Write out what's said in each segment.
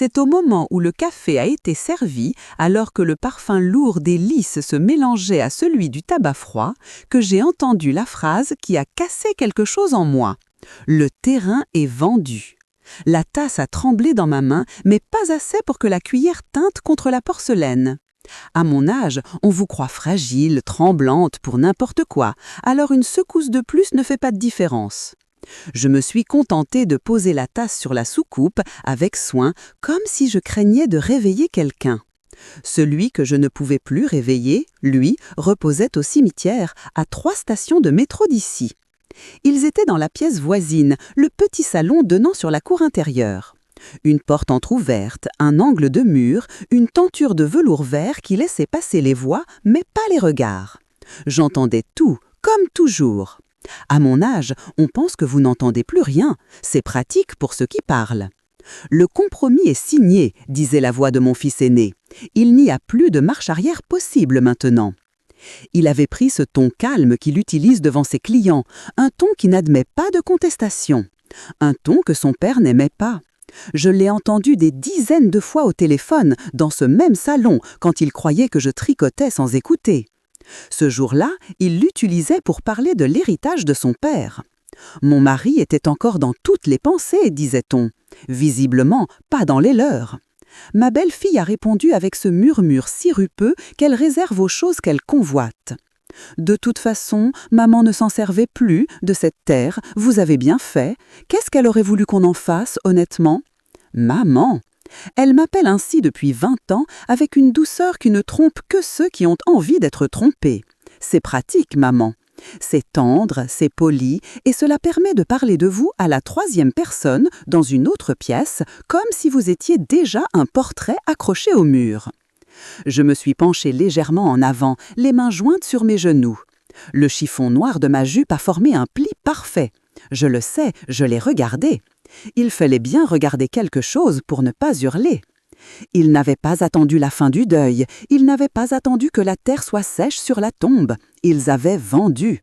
C'est au moment où le café a été servi, alors que le parfum lourd des lys se mélangeait à celui du tabac froid, que j'ai entendu la phrase qui a cassé quelque chose en moi. Le terrain est vendu. La tasse a tremblé dans ma main, mais pas assez pour que la cuillère tinte contre la porcelaine. À mon âge, on vous croit fragile, tremblante pour n'importe quoi, alors une secousse de plus ne fait pas de différence. Je me suis contentée de poser la tasse sur la soucoupe avec soin, comme si je craignais de réveiller quelqu'un. Celui que je ne pouvais plus réveiller, lui, reposait au cimetière, à 3 stations de métro d'ici. Ils étaient dans la pièce voisine, le petit salon donnant sur la cour intérieure. Une porte entr'ouverte, un angle de mur, une tenture de velours vert qui laissait passer les voix, mais pas les regards. J'entendais tout, comme toujours. À mon âge, on pense que vous n'entendez plus rien. C'est pratique pour ceux qui parlent. Le compromis est signé, disait la voix de mon fils aîné. Il n'y a plus de marche arrière possible maintenant. Il avait pris ce ton calme qu'il utilise devant ses clients, un ton qui n'admet pas de contestation, un ton que son père n'aimait pas. Je l'ai entendu des dizaines de fois au téléphone, dans ce même salon, quand il croyait que je tricotais sans écouter. Ce jour-là, il l'utilisait pour parler de l'héritage de son père. Mon mari était encore dans toutes les pensées, disait-on. Visiblement, pas dans les leurs. Ma belle-fille a répondu avec ce murmure sirupeux qu'elle réserve aux choses qu'elle convoite. De toute façon, maman ne s'en servait plus de cette terre, vous avez bien fait. Qu'est-ce qu'elle aurait voulu qu'on en fasse, honnêtement ? Maman ! Elle m'appelle ainsi depuis 20 ans avec une douceur qui ne trompe que ceux qui ont envie d'être trompés. C'est pratique, maman. C'est tendre, c'est poli, et cela permet de parler de vous à la 3e personne, dans une autre pièce, comme si vous étiez déjà un portrait accroché au mur. Je me suis penchée légèrement en avant, les mains jointes sur mes genoux. Le chiffon noir de ma jupe a formé un pli parfait. Je le sais, je l'ai regardé. Il fallait bien regarder quelque chose pour ne pas hurler. Ils n'avaient pas attendu la fin du deuil, ils n'avaient pas attendu que la terre soit sèche sur la tombe, ils avaient vendu.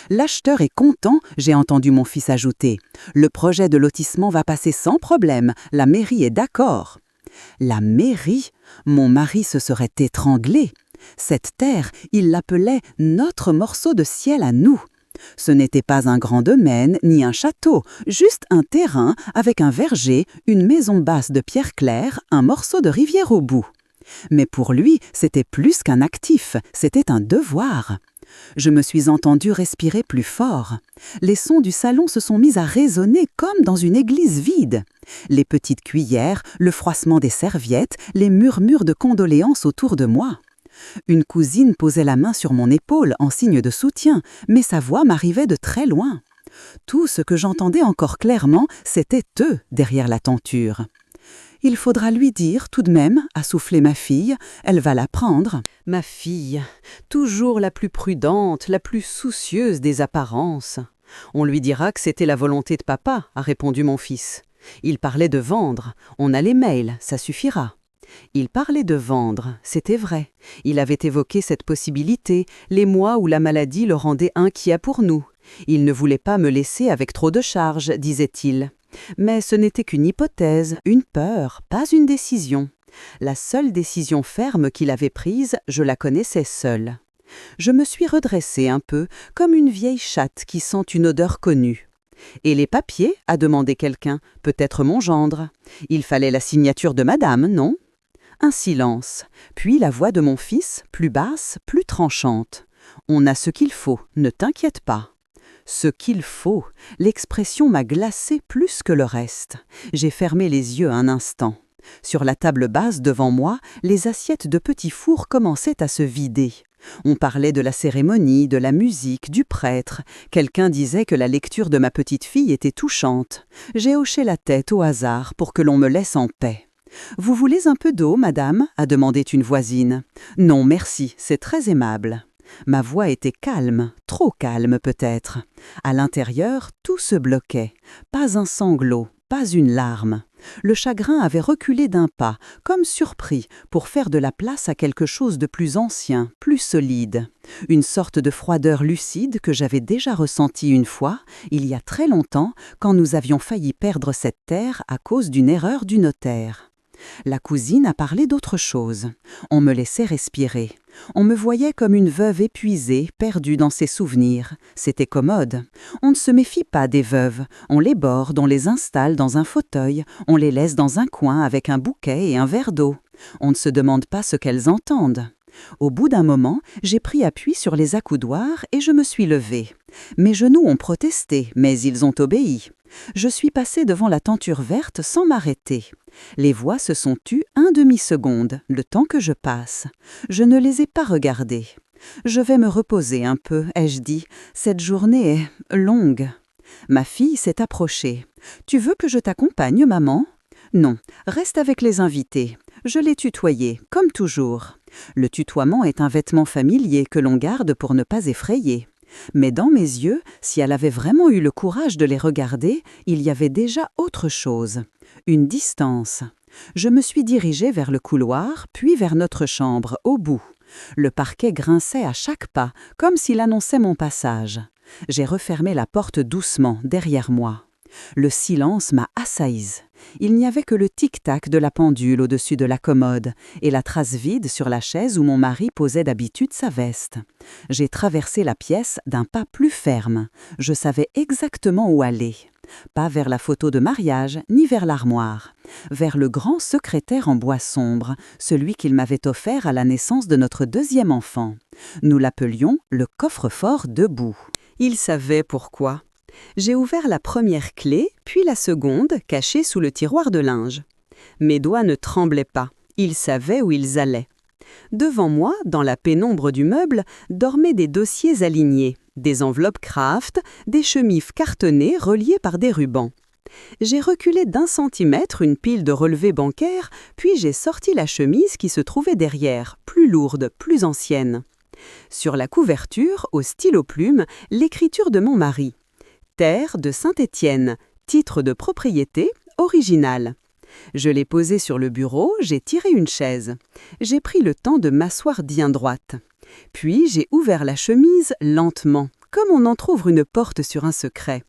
L'acheteur est content, j'ai entendu mon fils ajouter. Le projet de lotissement va passer sans problème, la mairie est d'accord. La mairie ? Mon mari se serait étranglé. Cette terre, il l'appelait « notre morceau de ciel à nous ». Ce n'était pas un grand domaine ni un château, juste un terrain avec un verger, une maison basse de pierre claire, un morceau de rivière au bout. Mais pour lui, c'était plus qu'un actif, c'était un devoir. Je me suis entendue respirer plus fort. Les sons du salon se sont mis à résonner comme dans une église vide. Les petites cuillères, le froissement des serviettes, les murmures de condoléances autour de moi. Une cousine posait la main sur mon épaule en signe de soutien, mais sa voix m'arrivait de très loin. Tout ce que j'entendais encore clairement, c'était eux derrière la tenture. « Il faudra lui dire, tout de même, » a soufflé ma fille, « elle va l'apprendre. » Ma fille, toujours la plus prudente, la plus soucieuse des apparences. « On lui dira que c'était la volonté de papa, » a répondu mon fils. Il parlait de vendre, on a les mails, ça suffira. Il parlait de vendre, c'était vrai. Il avait évoqué cette possibilité, les mois où la maladie le rendait inquiet pour nous. Il ne voulait pas me laisser avec trop de charges, disait-il. Mais ce n'était qu'une hypothèse, une peur, pas une décision. La seule décision ferme qu'il avait prise, je la connaissais seule. Je me suis redressée un peu, comme une vieille chatte qui sent une odeur connue. « Et les papiers ?» a demandé quelqu'un, peut-être mon gendre. Il fallait la signature de madame, non ? Un silence, puis la voix de mon fils, plus basse, plus tranchante. « On a ce qu'il faut, ne t'inquiète pas. » Ce qu'il faut, l'expression m'a glacée plus que le reste. J'ai fermé les yeux un instant. Sur la table basse devant moi, les assiettes de petits fours commençaient à se vider. On parlait de la cérémonie, de la musique, du prêtre. Quelqu'un disait que la lecture de ma petite fille était touchante. J'ai hoché la tête au hasard pour que l'on me laisse en paix. « Vous voulez un peu d'eau, madame ?» a demandé une voisine. « Non, merci, c'est très aimable. » Ma voix était calme, trop calme peut-être. À l'intérieur, tout se bloquait. Pas un sanglot, pas une larme. Le chagrin avait reculé d'un pas, comme surpris, pour faire de la place à quelque chose de plus ancien, plus solide. Une sorte de froideur lucide que j'avais déjà ressentie une fois, il y a très longtemps, quand nous avions failli perdre cette terre à cause d'une erreur du notaire. La cousine a parlé d'autre chose. On me laissait respirer. On me voyait comme une veuve épuisée, perdue dans ses souvenirs. C'était commode. On ne se méfie pas des veuves. On les borde, on les installe dans un fauteuil, on les laisse dans un coin avec un bouquet et un verre d'eau. On ne se demande pas ce qu'elles entendent. Au bout d'un moment, j'ai pris appui sur les accoudoirs et je me suis levée. Mes genoux ont protesté, mais ils ont obéi. Je suis passée devant la tenture verte sans m'arrêter. Les voix se sont tues 1/2 seconde, le temps que je passe. Je ne les ai pas regardées. Je vais me reposer un peu, ai-je dit. Cette journée est longue. Ma fille s'est approchée. Tu veux que je t'accompagne, maman ? Non, reste avec les invités. Je l'ai tutoyé, comme toujours. Le tutoiement est un vêtement familier que l'on garde pour ne pas effrayer. Mais dans mes yeux, si elle avait vraiment eu le courage de les regarder, il y avait déjà autre chose. Une distance. Je me suis dirigée vers le couloir, puis vers notre chambre, au bout. Le parquet grinçait à chaque pas, comme s'il annonçait mon passage. J'ai refermé la porte doucement, derrière moi. Le silence m'a assaillise. Il n'y avait que le tic-tac de la pendule au-dessus de la commode et la trace vide sur la chaise où mon mari posait d'habitude sa veste. J'ai traversé la pièce d'un pas plus ferme. Je savais exactement où aller. Pas vers la photo de mariage, ni vers l'armoire. Vers le grand secrétaire en bois sombre, celui qu'il m'avait offert à la naissance de notre 2e enfant. Nous l'appelions le coffre-fort debout. Il savait pourquoi. J'ai ouvert la première clé, puis la seconde, cachée sous le tiroir de linge. Mes doigts ne tremblaient pas, ils savaient où ils allaient. Devant moi, dans la pénombre du meuble, dormaient des dossiers alignés, des enveloppes Kraft, des chemifs cartonnés reliés par des rubans. J'ai reculé d'1 centimètre une pile de relevés bancaires, puis j'ai sorti la chemise qui se trouvait derrière, plus lourde, plus ancienne. Sur la couverture, au stylo plume, l'écriture de mon mari. Terre de Saint-Étienne, titre de propriété, original. Je l'ai posé sur le bureau, j'ai tiré une chaise. J'ai pris le temps de m'asseoir bien droite. Puis j'ai ouvert la chemise lentement, comme on entr'ouvre une porte sur un secret.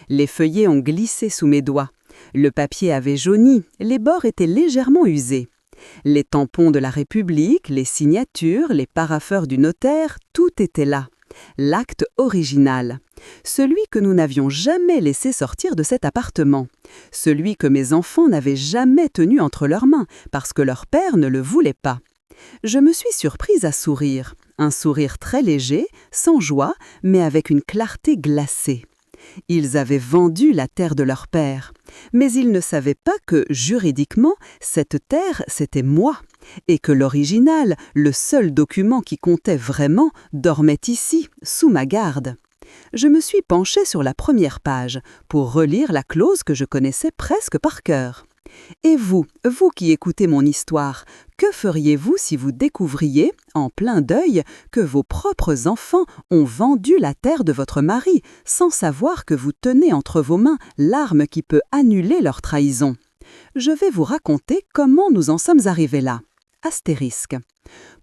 Les feuillets ont glissé sous mes doigts. Le papier avait jauni, les bords étaient légèrement usés. Les tampons de la République, les signatures, les parapheurs du notaire, tout était là. L'acte original. Celui que nous n'avions jamais laissé sortir de cet appartement. Celui que mes enfants n'avaient jamais tenu entre leurs mains parce que leur père ne le voulait pas. Je me suis surprise à sourire. Un sourire très léger, sans joie, mais avec une clarté glacée. Ils avaient vendu la terre de leur père. Mais ils ne savaient pas que, juridiquement, cette terre, c'était moi. Et que l'original, le seul document qui comptait vraiment, dormait ici, sous ma garde. Je me suis penchée sur la première page pour relire la clause que je connaissais presque par cœur. Et vous qui écoutez mon histoire, que feriez-vous si vous découvriez, en plein deuil, que vos propres enfants ont vendu la terre de votre mari, sans savoir que vous tenez entre vos mains l'arme qui peut annuler leur trahison ? Je vais vous raconter comment nous en sommes arrivés là. Astérisque.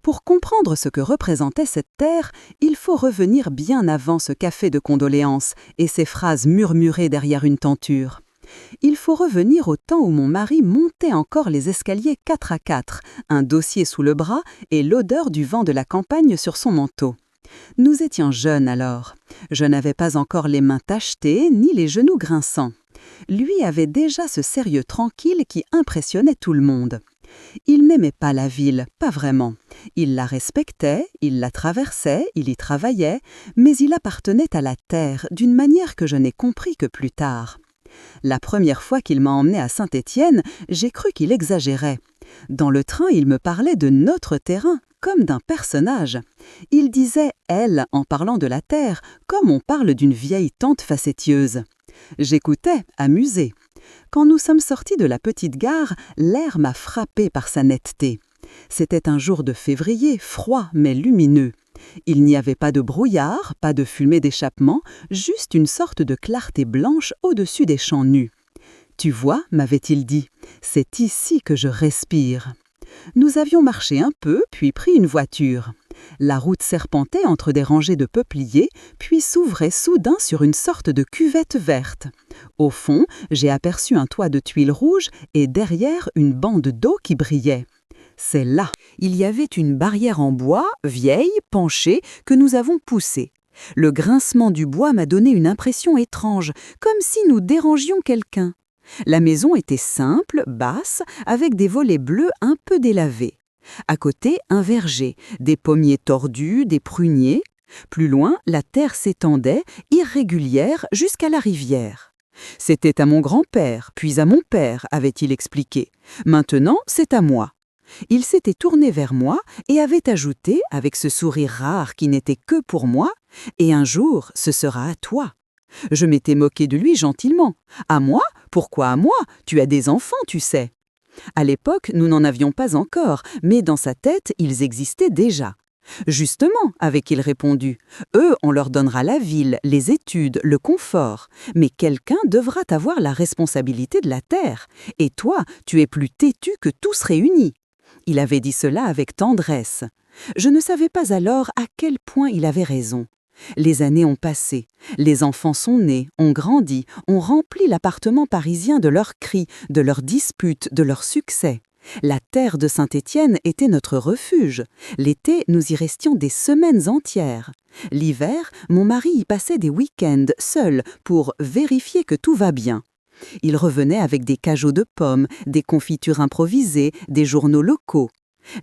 Pour comprendre ce que représentait cette terre, il faut revenir bien avant ce café de condoléances et ces phrases murmurées derrière une tenture. Il faut revenir au temps où mon mari montait encore les escaliers 4 à 4, un dossier sous le bras et l'odeur du vent de la campagne sur son manteau. Nous étions jeunes alors. Je n'avais pas encore les mains tachetées ni les genoux grinçants. Lui avait déjà ce sérieux tranquille qui impressionnait tout le monde. Il n'aimait pas la ville, pas vraiment. Il la respectait, il la traversait, il y travaillait, mais il appartenait à la terre d'une manière que je n'ai compris que plus tard. La première fois qu'il m'a emmenée à Saint-Étienne, j'ai cru qu'il exagérait. Dans le train, il me parlait de notre terrain, comme d'un personnage. Il disait « elle » en parlant de la terre, comme on parle d'une vieille tante facétieuse. J'écoutais, amusée. Quand nous sommes sortis de la petite gare, l'air m'a frappé par sa netteté. C'était un jour de février, froid mais lumineux. Il n'y avait pas de brouillard, pas de fumée d'échappement, juste une sorte de clarté blanche au-dessus des champs nus. « Tu vois, m'avait-il dit, c'est ici que je respire. » Nous avions marché un peu, puis pris une voiture. La route serpentait entre des rangées de peupliers, puis s'ouvrait soudain sur une sorte de cuvette verte. Au fond, j'ai aperçu un toit de tuiles rouges et derrière une bande d'eau qui brillait. C'est là. Il y avait une barrière en bois, vieille, penchée, que nous avons poussée. Le grincement du bois m'a donné une impression étrange, comme si nous dérangions quelqu'un. La maison était simple, basse, avec des volets bleus un peu délavés. À côté, un verger, des pommiers tordus, des pruniers. Plus loin, la terre s'étendait, irrégulière, jusqu'à la rivière. C'était à mon grand-père, puis à mon père, avait-il expliqué. Maintenant, c'est à moi. Il s'était tourné vers moi et avait ajouté, avec ce sourire rare qui n'était que pour moi, « Et un jour, ce sera à toi ». Je m'étais moqué de lui gentiment. « À moi? Pourquoi à moi? Tu as des enfants, tu sais ». À l'époque, nous n'en avions pas encore, mais dans sa tête, ils existaient déjà. « Justement », avait-il répondu, « eux, on leur donnera la ville, les études, le confort. Mais quelqu'un devra avoir la responsabilité de la terre. Et toi, tu es plus têtu que tous réunis. » Il avait dit cela avec tendresse. Je ne savais pas alors à quel point il avait raison. Les années ont passé, les enfants sont nés, ont grandi, ont rempli l'appartement parisien de leurs cris, de leurs disputes, de leurs succès. La terre de Saint-Étienne était notre refuge. L'été, nous y restions des semaines entières. L'hiver, mon mari y passait des week-ends seul pour vérifier que tout va bien. Il revenait avec des cajots de pommes, des confitures improvisées, des journaux locaux.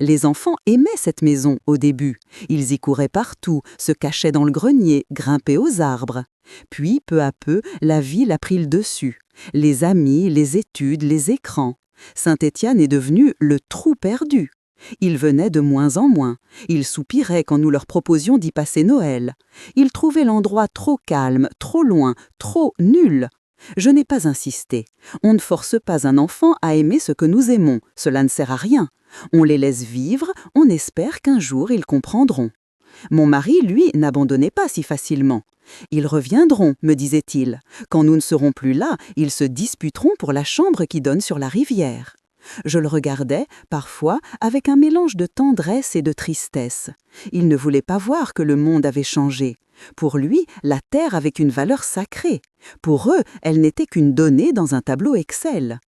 Les enfants aimaient cette maison au début. Ils y couraient partout, se cachaient dans le grenier, grimpaient aux arbres. Puis, peu à peu, la ville a pris le dessus. Les amis, les études, les écrans. Saint-Étienne est devenu le trou perdu. Ils venaient de moins en moins. Ils soupiraient quand nous leur proposions d'y passer Noël. Ils trouvaient l'endroit trop calme, trop loin, trop nul. Je n'ai pas insisté. On ne force pas un enfant à aimer ce que nous aimons. Cela ne sert à rien. On les laisse vivre, on espère qu'un jour ils comprendront. Mon mari, lui, n'abandonnait pas si facilement. Ils reviendront, me disait-il. Quand nous ne serons plus là, ils se disputeront pour la chambre qui donne sur la rivière. Je le regardais, parfois, avec un mélange de tendresse et de tristesse. Il ne voulait pas voir que le monde avait changé. Pour lui, la terre avait une valeur sacrée. Pour eux, elle n'était qu'une donnée dans un tableau Excel.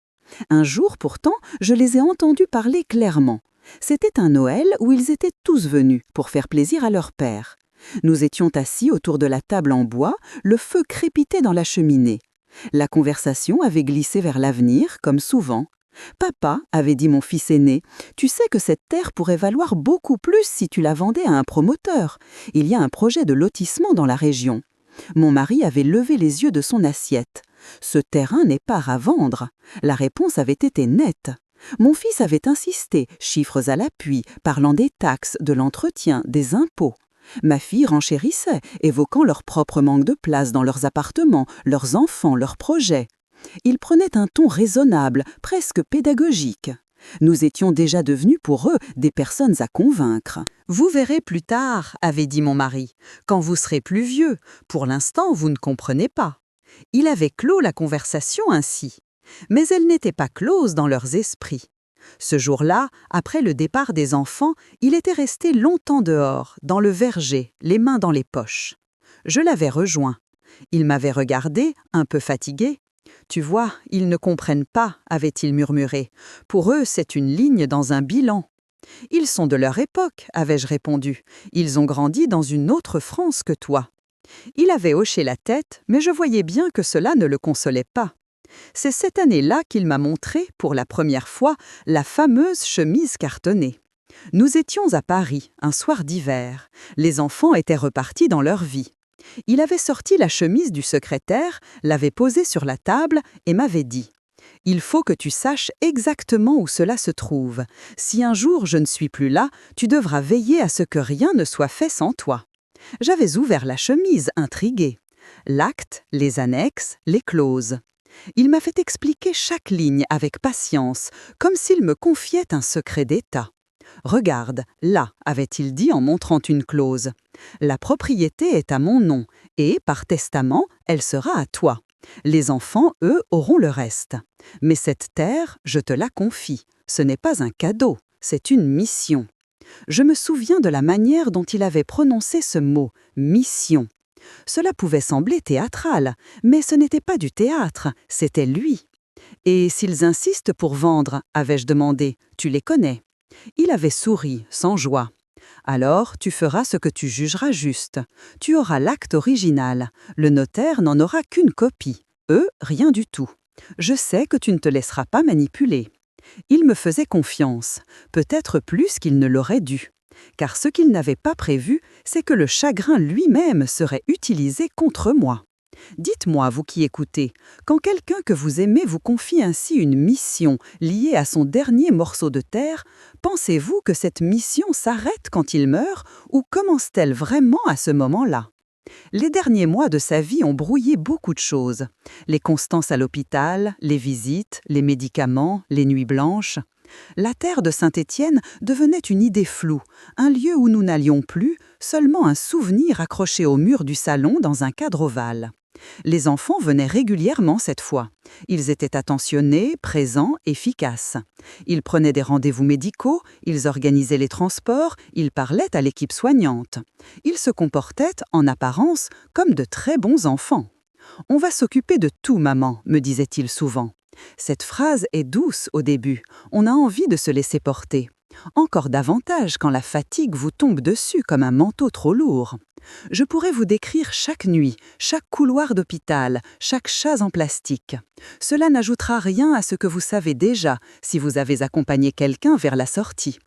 Un jour, pourtant, je les ai entendus parler clairement. C'était un Noël où ils étaient tous venus pour faire plaisir à leur père. Nous étions assis autour de la table en bois, le feu crépitait dans la cheminée. La conversation avait glissé vers l'avenir, comme souvent. « Papa, avait dit mon fils aîné, tu sais que cette terre pourrait valoir beaucoup plus si tu la vendais à un promoteur. Il y a un projet de lotissement dans la région. » Mon mari avait levé les yeux de son assiette. Ce terrain n'est pas à vendre. La réponse avait été nette. Mon fils avait insisté, chiffres à l'appui, parlant des taxes, de l'entretien, des impôts. Ma fille renchérissait, évoquant leur propre manque de place dans leurs appartements, leurs enfants, leurs projets. Ils prenaient un ton raisonnable, presque pédagogique. Nous étions déjà devenus pour eux des personnes à convaincre. « Vous verrez plus tard, avait dit mon mari, quand vous serez plus vieux. Pour l'instant, vous ne comprenez pas. » Il avait clos la conversation ainsi. Mais elle n'était pas close dans leurs esprits. Ce jour-là, après le départ des enfants, il était resté longtemps dehors, dans le verger, les mains dans les poches. Je l'avais rejoint. Il m'avait regardé, un peu fatigué. « Tu vois, ils ne comprennent pas, avait-il murmuré. Pour eux, c'est une ligne dans un bilan. »« Ils sont de leur époque, avais-je répondu. Ils ont grandi dans une autre France que toi. » Il avait hoché la tête, mais je voyais bien que cela ne le consolait pas. C'est cette année-là qu'il m'a montré, pour la première fois, la fameuse chemise cartonnée. Nous étions à Paris, un soir d'hiver. Les enfants étaient repartis dans leur vie. Il avait sorti la chemise du secrétaire, l'avait posée sur la table et m'avait dit « Il faut que tu saches exactement où cela se trouve. Si un jour je ne suis plus là, tu devras veiller à ce que rien ne soit fait sans toi. » J'avais ouvert la chemise, intriguée. L'acte, les annexes, les clauses. Il m'a fait expliquer chaque ligne avec patience, comme s'il me confiait un secret d'État. « Regarde, là, avait-il dit en montrant une clause. La propriété est à mon nom et, par testament, elle sera à toi. Les enfants, eux, auront le reste. Mais cette terre, je te la confie. Ce n'est pas un cadeau, C'est une mission. Je me souviens de la manière dont il avait prononcé ce mot, mission. Cela pouvait sembler théâtral, mais ce n'était pas du théâtre, c'était lui. Et s'ils insistent pour vendre, avais-je demandé, tu les connais? Il avait souri, sans joie. Alors, tu feras ce que tu jugeras juste. Tu auras l'acte original. Le notaire n'en aura qu'une copie. Eux, rien du tout. Je sais que tu ne te laisseras pas manipuler. Il me faisait confiance, peut-être plus qu'il ne l'aurait dû. Car ce qu'il n'avait pas prévu, c'est que le chagrin lui-même serait utilisé contre moi. Dites-moi, vous qui écoutez, quand quelqu'un que vous aimez vous confie ainsi une mission liée à son dernier morceau de terre, pensez-vous que cette mission s'arrête quand il meurt ou commence-t-elle vraiment à ce moment-là? Les derniers mois de sa vie ont brouillé beaucoup de choses. Les constances à l'hôpital, les visites, les médicaments, les nuits blanches. La terre de Saint-Étienne devenait une idée floue, un lieu où nous n'allions plus, seulement un souvenir accroché au mur du salon dans un cadre ovale. Les enfants venaient régulièrement cette fois. Ils étaient attentionnés, présents, efficaces. Ils prenaient des rendez-vous médicaux, ils organisaient les transports, ils parlaient à l'équipe soignante. Ils se comportaient, en apparence, comme de très bons enfants. « On va s'occuper de tout, maman », me disait-il souvent. Cette phrase est douce au début, on a envie de se laisser porter. Encore davantage quand la fatigue vous tombe dessus comme un manteau trop lourd. Je pourrais vous décrire chaque nuit, chaque couloir d'hôpital, chaque chaise en plastique. Cela n'ajoutera rien à ce que vous savez déjà si vous avez accompagné quelqu'un vers la sortie.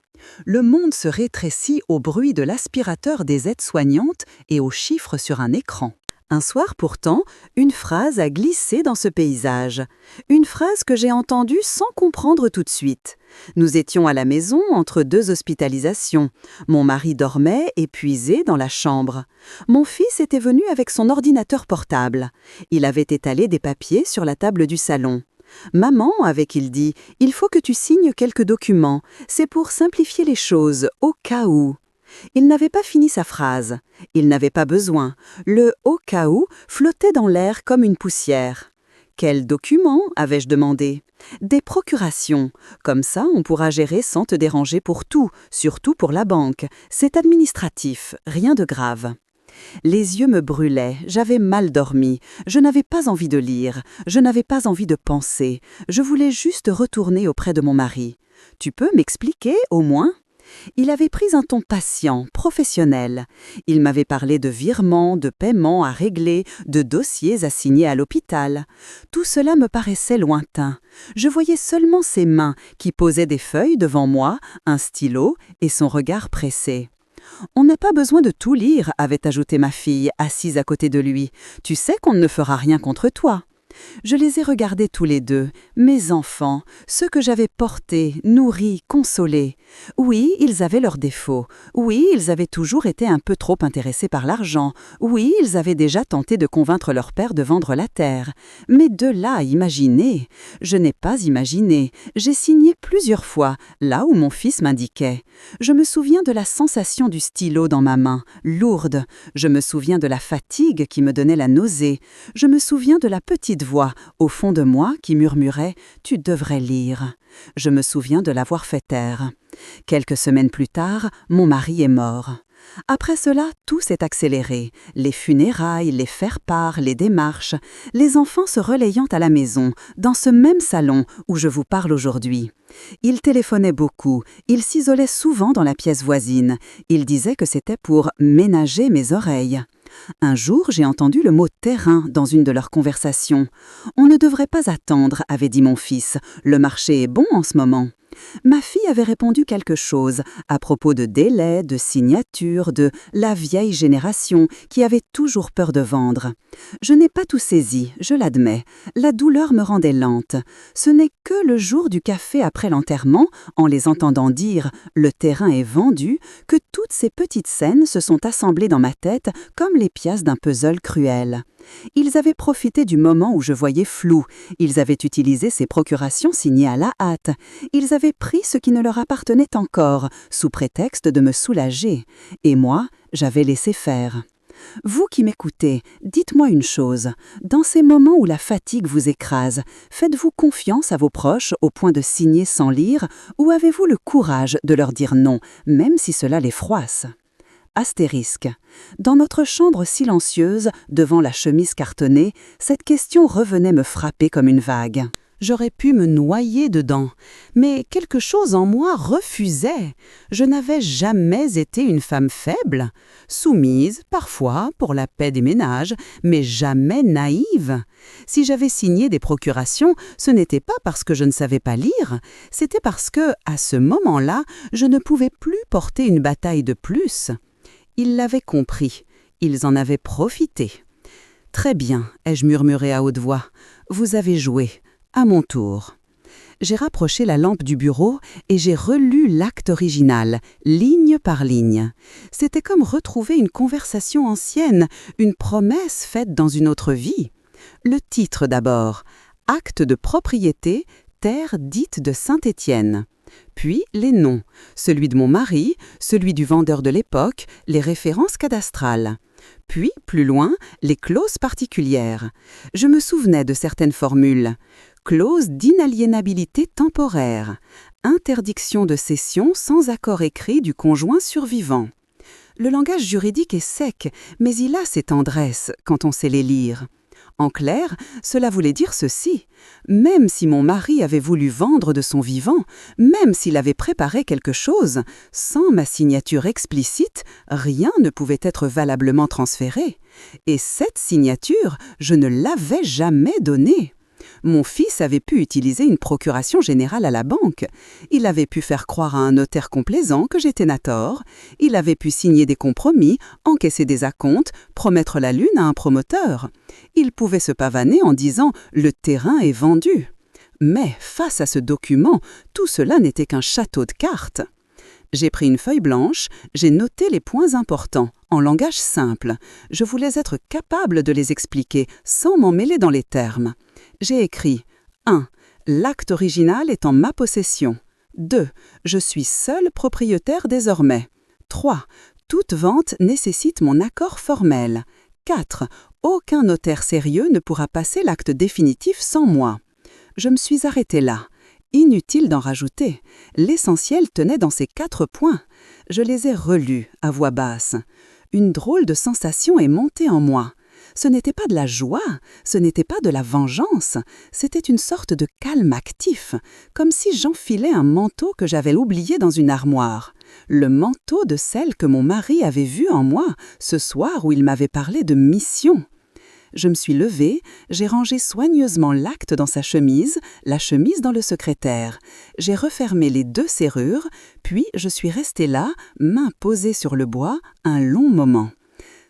Le monde se rétrécit au bruit de l'aspirateur des aides-soignantes et aux chiffres sur un écran. Un soir pourtant, une phrase a glissé dans ce paysage. Une phrase que j'ai entendue sans comprendre tout de suite. Nous étions à la maison entre deux hospitalisations. Mon mari dormait, épuisé, dans la chambre. Mon fils était venu avec son ordinateur portable. Il avait étalé des papiers sur la table du salon. « Maman, avait-il dit, il faut que tu signes quelques documents. C'est pour simplifier les choses, au cas où. » Il n'avait pas fini sa phrase. Il n'avait pas besoin. Le « au cas où » flottait dans l'air comme une poussière. « Quels documents » avais-je demandé. « Des procurations. Comme ça, on pourra gérer sans te déranger pour tout, surtout pour la banque. C'est administratif, rien de grave. » Les yeux me brûlaient, j'avais mal dormi, je n'avais pas envie de lire, je n'avais pas envie de penser, je voulais juste retourner auprès de mon mari. « Tu peux m'expliquer, au moins ?» Il avait pris un ton patient, professionnel. Il m'avait parlé de virements, de paiements à régler, de dossiers à signer à l'hôpital. Tout cela me paraissait lointain. Je voyais seulement ses mains qui posaient des feuilles devant moi, un stylo et son regard pressé. « On n'a pas besoin de tout lire », avait ajouté ma fille, assise à côté de lui. « Tu sais qu'on ne fera rien contre toi. » Je les ai regardés tous les deux, mes enfants, ceux que j'avais portés, nourris, consolés. Oui, ils avaient leurs défauts. Oui, ils avaient toujours été un peu trop intéressés par l'argent. Oui, ils avaient déjà tenté de convaincre leur père de vendre la terre. Mais de là à imaginer, je n'ai pas imaginé. J'ai signé plusieurs fois, là où mon fils m'indiquait. Je me souviens de la sensation du stylo dans ma main, lourde. Je me souviens de la fatigue qui me donnait la nausée. Je me souviens de la petite voix, au fond de moi, qui murmurait « Tu devrais lire ». Je me souviens de l'avoir fait taire. Quelques semaines plus tard, mon mari est mort. Après cela, tout s'est accéléré. Les funérailles, les faire-part, les démarches, les enfants se relayant à la maison, dans ce même salon où je vous parle aujourd'hui. Il téléphonait beaucoup, il s'isolait souvent dans la pièce voisine. Il disait que c'était pour ménager mes oreilles. Un jour, j'ai entendu le mot « terrain » dans une de leurs conversations. « On ne devrait pas attendre », avait dit mon fils. « Le marché est bon en ce moment. » Ma fille avait répondu quelque chose à propos de délais, de signatures, de la vieille génération qui avait toujours peur de vendre. Je n'ai pas tout saisi, je l'admets. La douleur me rendait lente. Ce n'est que le jour du café après l'enterrement, en les entendant dire « le terrain est vendu », que toutes ces petites scènes se sont assemblées dans ma tête comme les pièces d'un puzzle cruel. Ils avaient profité du moment où je voyais flou. Ils avaient utilisé ces procurations signées à la hâte. Ils avaient pris ce qui ne leur appartenait encore, sous prétexte de me soulager. Et moi, j'avais laissé faire. Vous qui m'écoutez, dites-moi une chose. Dans ces moments où la fatigue vous écrase, faites-vous confiance à vos proches au point de signer sans lire ou avez-vous le courage de leur dire non, même si cela les froisse? Astérisque. Dans notre chambre silencieuse, devant la chemise cartonnée, cette question revenait me frapper comme une vague. J'aurais pu me noyer dedans, mais quelque chose en moi refusait. Je n'avais jamais été une femme faible, soumise parfois pour la paix des ménages, mais jamais naïve. Si j'avais signé des procurations, ce n'était pas parce que je ne savais pas lire, c'était parce que, à ce moment-là, je ne pouvais plus porter une bataille de plus. Ils l'avaient compris, ils en avaient profité. « Très bien », ai-je murmuré à haute voix, « vous avez joué. À mon tour. » J'ai rapproché la lampe du bureau et j'ai relu l'acte original, ligne par ligne. C'était comme retrouver une conversation ancienne, une promesse faite dans une autre vie. Le titre d'abord, « Acte de propriété, terre dite de Saint-Étienne ». Puis les noms, celui de mon mari, celui du vendeur de l'époque, les références cadastrales. Puis, plus loin, les clauses particulières. Je me souvenais de certaines formules. Clause d'inaliénabilité temporaire. Interdiction de cession sans accord écrit du conjoint survivant. Le langage juridique est sec, mais il a ses tendresses quand on sait les lire. En clair, cela voulait dire ceci. Même si mon mari avait voulu vendre de son vivant, même s'il avait préparé quelque chose, sans ma signature explicite, rien ne pouvait être valablement transféré. Et cette signature, je ne l'avais jamais donnée. Mon fils avait pu utiliser une procuration générale à la banque. Il avait pu faire croire à un notaire complaisant que j'étais nator. Il avait pu signer des compromis, encaisser des acomptes, promettre la lune à un promoteur. Il pouvait se pavaner en disant « le terrain est vendu ». Mais face à ce document, tout cela n'était qu'un château de cartes. J'ai pris une feuille blanche, j'ai noté les points importants, en langage simple. Je voulais être capable de les expliquer sans m'en mêler dans les termes. J'ai écrit 1. L'acte original est en ma possession. 2. Je suis seul propriétaire désormais. 3. Toute vente nécessite mon accord formel. 4. Aucun notaire sérieux ne pourra passer l'acte définitif sans moi. Je me suis arrêtée là. Inutile d'en rajouter. L'essentiel tenait dans ces 4 points. Je les ai relus à voix basse. Une drôle de sensation est montée en moi. Ce n'était pas de la joie, ce n'était pas de la vengeance, c'était une sorte de calme actif, comme si j'enfilais un manteau que j'avais oublié dans une armoire. Le manteau de celle que mon mari avait vue en moi, ce soir où il m'avait parlé de mission. Je me suis levée, j'ai rangé soigneusement l'acte dans sa chemise, la chemise dans le secrétaire. J'ai refermé les 2 serrures, puis je suis restée là, main posée sur le bois, un long moment.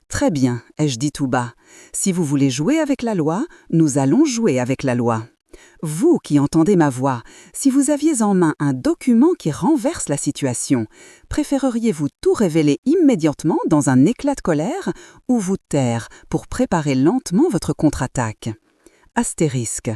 « Très bien », ai-je dit tout bas. « Si vous voulez jouer avec la loi, nous allons jouer avec la loi. » Vous qui entendez ma voix, si vous aviez en main un document qui renverse la situation, préféreriez-vous tout révéler immédiatement dans un éclat de colère ou vous taire pour préparer lentement votre contre-attaque? Astérisque.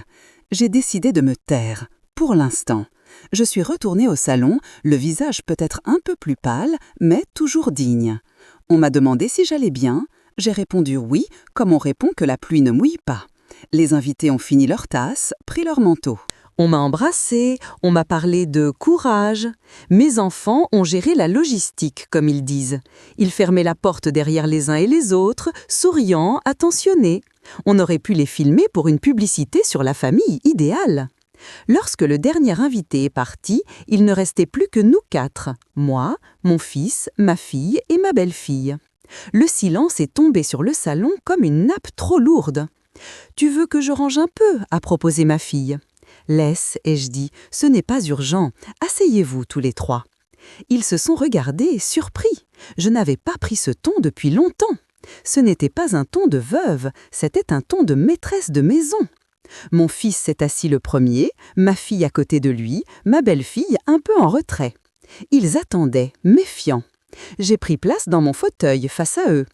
J'ai décidé de me taire, pour l'instant. Je suis retournée au salon, le visage peut-être un peu plus pâle, mais toujours digne. On m'a demandé si j'allais bien. J'ai répondu oui, comme on répond que la pluie ne mouille pas. Les invités ont fini leur tasse, pris leur manteau. On m'a embrassée, on m'a parlé de courage. Mes enfants ont géré la logistique, comme ils disent. Ils fermaient la porte derrière les uns et les autres, souriants, attentionnés. On aurait pu les filmer pour une publicité sur la famille idéale. Lorsque le dernier invité est parti, il ne restait plus que nous 4, moi, mon fils, ma fille et ma belle-fille. Le silence est tombé sur le salon comme une nappe trop lourde. « Tu veux que je range un peu ?» a proposé ma fille. « Laisse, ai-je dit, ce n'est pas urgent. Asseyez-vous tous les 3. » Ils se sont regardés, surpris. Je n'avais pas pris ce ton depuis longtemps. Ce n'était pas un ton de veuve, c'était un ton de maîtresse de maison. Mon fils s'est assis le premier, ma fille à côté de lui, ma belle-fille un peu en retrait. Ils attendaient, méfiants. J'ai pris place dans mon fauteuil face à eux.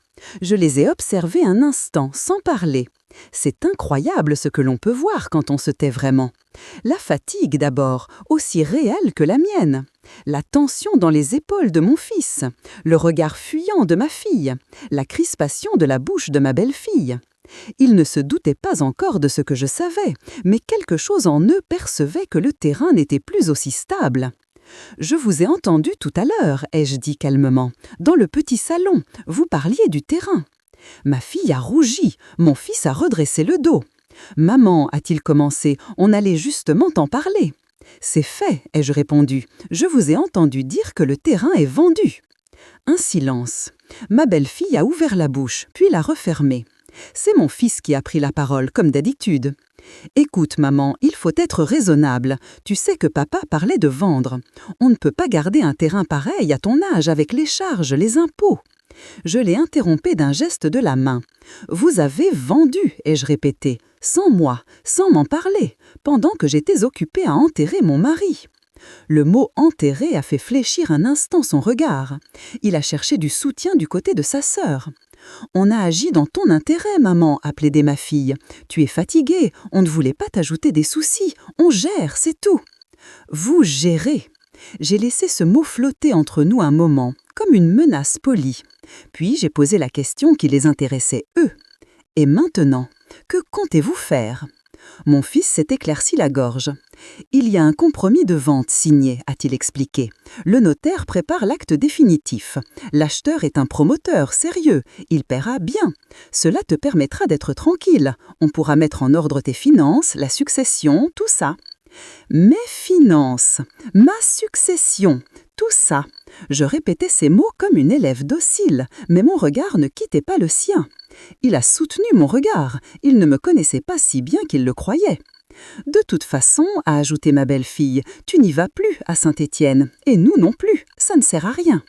Je les ai observés un instant, sans parler. C'est incroyable ce que l'on peut voir quand on se tait vraiment. La fatigue d'abord, aussi réelle que la mienne. La tension dans les épaules de mon fils. Le regard fuyant de ma fille. La crispation de la bouche de ma belle-fille. Ils ne se doutaient pas encore de ce que je savais, mais quelque chose en eux percevait que le terrain n'était plus aussi stable. « Je vous ai entendu tout à l'heure, ai-je dit calmement. Dans le petit salon, vous parliez du terrain. » Ma fille a rougi, mon fils a redressé le dos. « Maman, a-t-il commencé, on allait justement en parler. »« C'est fait, ai-je répondu. Je vous ai entendu dire que le terrain est vendu. » Un silence. Ma belle-fille a ouvert la bouche, puis l'a refermée. C'est mon fils qui a pris la parole, comme d'habitude. « Écoute, maman, il faut être raisonnable. Tu sais que papa parlait de vendre. On ne peut pas garder un terrain pareil à ton âge avec les charges, les impôts. » Je l'ai interrompé d'un geste de la main. « Vous avez vendu, ai-je répété, sans moi, sans m'en parler, pendant que j'étais occupée à enterrer mon mari. » Le mot « enterrer » a fait fléchir un instant son regard. Il a cherché du soutien du côté de sa sœur. « On a agi dans ton intérêt, maman, » a plaidé ma fille. « Tu es fatiguée, on ne voulait pas t'ajouter des soucis, on gère, c'est tout. »« Vous gérez !» J'ai laissé ce mot flotter entre nous un moment, comme une menace polie. Puis j'ai posé la question qui les intéressait eux. « Et maintenant, que comptez-vous faire ?» Mon fils s'est éclairci la gorge. « Il y a un compromis de vente signé, a-t-il expliqué. Le notaire prépare l'acte définitif. L'acheteur est un promoteur sérieux, il paiera bien. Cela te permettra d'être tranquille. On pourra mettre en ordre tes finances, la succession, tout ça. » Mes finances, ma succession, tout ça. Je répétais ces mots comme une élève docile, mais mon regard ne quittait pas le sien. Il a soutenu mon regard, il ne me connaissait pas si bien qu'il le croyait. « De toute façon, a ajouté ma belle-fille, tu n'y vas plus à Saint-Étienne, et nous non plus, ça ne sert à rien. »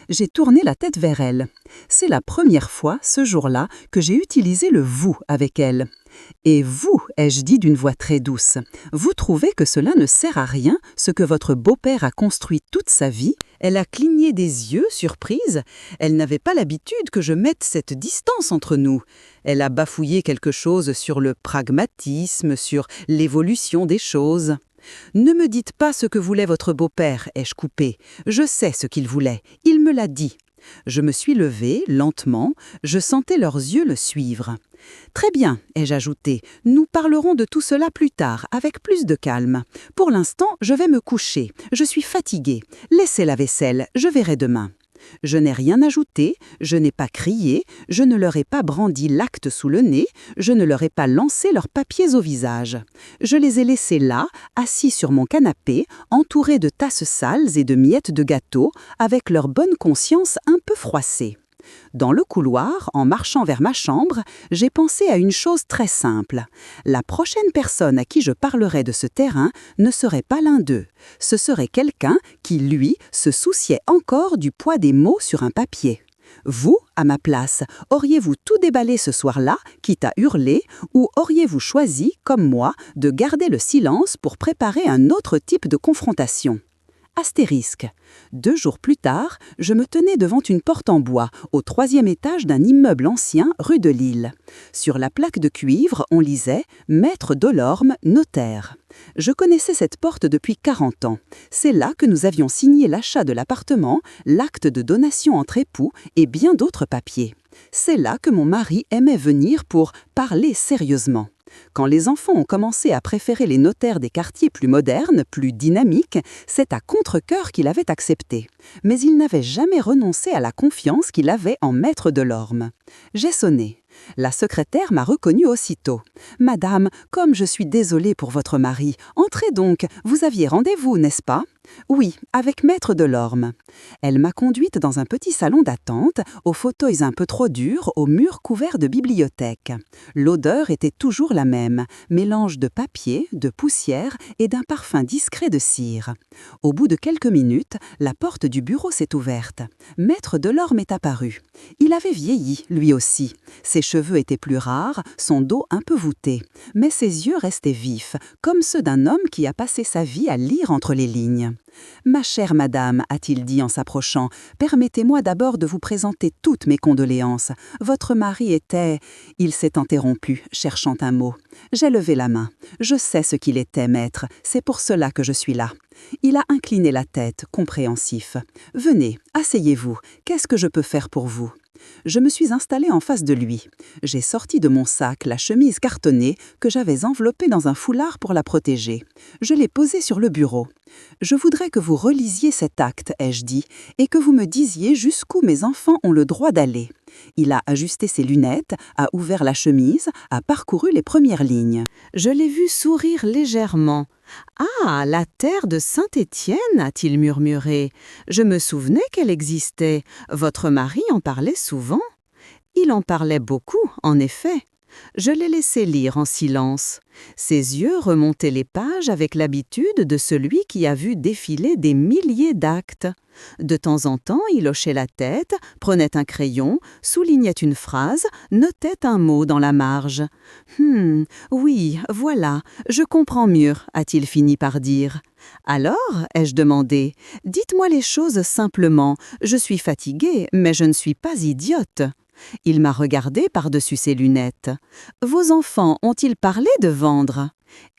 J'ai tourné la tête vers elle. C'est la première fois, ce jour-là, que j'ai utilisé le « vous » avec elle. « Et vous, ai-je dit d'une voix très douce, vous trouvez que cela ne sert à rien, ce que votre beau-père a construit toute sa vie ?» Elle a cligné des yeux, surprise. Elle n'avait pas l'habitude que je mette cette distance entre nous. Elle a bafouillé quelque chose sur le pragmatisme, sur l'évolution des choses. « Ne me dites pas ce que voulait votre beau-père, ai-je coupé. Je sais ce qu'il voulait, il me l'a dit. » Je me suis levée, lentement, je sentais leurs yeux le suivre. « Très bien, ai-je ajouté, nous parlerons de tout cela plus tard, avec plus de calme. Pour l'instant, je vais me coucher, je suis fatiguée. Laissez la vaisselle, je verrai demain. » Je n'ai rien ajouté, je n'ai pas crié, je ne leur ai pas brandi l'acte sous le nez, je ne leur ai pas lancé leurs papiers au visage. Je les ai laissés là, assis sur mon canapé, entourés de tasses sales et de miettes de gâteau, avec leur bonne conscience un peu froissée. Dans le couloir, en marchant vers ma chambre, j'ai pensé à une chose très simple. La prochaine personne à qui je parlerais de ce terrain ne serait pas l'un d'eux. Ce serait quelqu'un qui, lui, se souciait encore du poids des mots sur un papier. Vous, à ma place, auriez-vous tout déballé ce soir-là, quitte à hurler, ou auriez-vous choisi, comme moi, de garder le silence pour préparer un autre type de confrontation ? Astérisque. 2 jours plus tard, je me tenais devant une porte en bois, au 3e étage d'un immeuble ancien, rue de Lille. Sur la plaque de cuivre, on lisait « Maître Delorme, notaire ». Je connaissais cette porte depuis 40 ans. C'est là que nous avions signé l'achat de l'appartement, l'acte de donation entre époux et bien d'autres papiers. C'est là que mon mari aimait venir pour parler sérieusement. Quand les enfants ont commencé à préférer les notaires des quartiers plus modernes, plus dynamiques, c'est à contre-cœur qu'il avait accepté. Mais il n'avait jamais renoncé à la confiance qu'il avait en Maître Delorme. J'ai sonné. La secrétaire m'a reconnue aussitôt. « Madame, comme je suis désolée pour votre mari, entrez donc, vous aviez rendez-vous, n'est-ce pas ?»« Oui, avec Maître Delorme. » Elle m'a conduite dans un petit salon d'attente, aux fauteuils un peu trop durs, aux murs couverts de bibliothèque. L'odeur était toujours la même, mélange de papier, de poussière et d'un parfum discret de cire. Au bout de quelques minutes, la porte du bureau s'est ouverte. Maître Delorme est apparu. Il avait vieilli, lui aussi. Ses cheveux étaient plus rares, son dos un peu voûté, mais ses yeux restaient vifs, comme ceux d'un homme qui a passé sa vie à lire entre les lignes. Ma chère madame, a-t-il dit en s'approchant, permettez-moi d'abord de vous présenter toutes mes condoléances. Votre mari était... Il s'est interrompu, cherchant un mot. J'ai levé la main. Je sais ce qu'il était, maître. C'est pour cela que je suis là. Il a incliné la tête, compréhensif. Venez, asseyez-vous. Qu'est-ce que je peux faire pour vous ? Je me suis installée en face de lui. J'ai sorti de mon sac la chemise cartonnée que j'avais enveloppée dans un foulard pour la protéger. Je l'ai posée sur le bureau. « Je voudrais que vous relisiez cet acte, ai-je dit, et que vous me disiez jusqu'où mes enfants ont le droit d'aller. » Il a ajusté ses lunettes, a ouvert la chemise, a parcouru les premières lignes. Je l'ai vu sourire légèrement. « Ah, la terre de Saint-Étienne, a-t-il murmuré. Je me souvenais qu'elle existait. Votre mari en parlait souvent. » Il en parlait beaucoup, en effet. Je l'ai laissé lire en silence. Ses yeux remontaient les pages avec l'habitude de celui qui a vu défiler des milliers d'actes. De temps en temps, il hochait la tête, prenait un crayon, soulignait une phrase, notait un mot dans la marge. « Oui, voilà, je comprends mieux, a-t-il fini par dire. « Alors, ai-je demandé, dites-moi les choses simplement. Je suis fatiguée, mais je ne suis pas idiote. » Il m'a regardé par-dessus ses lunettes. « Vos enfants ont-ils parlé de vendre ?»«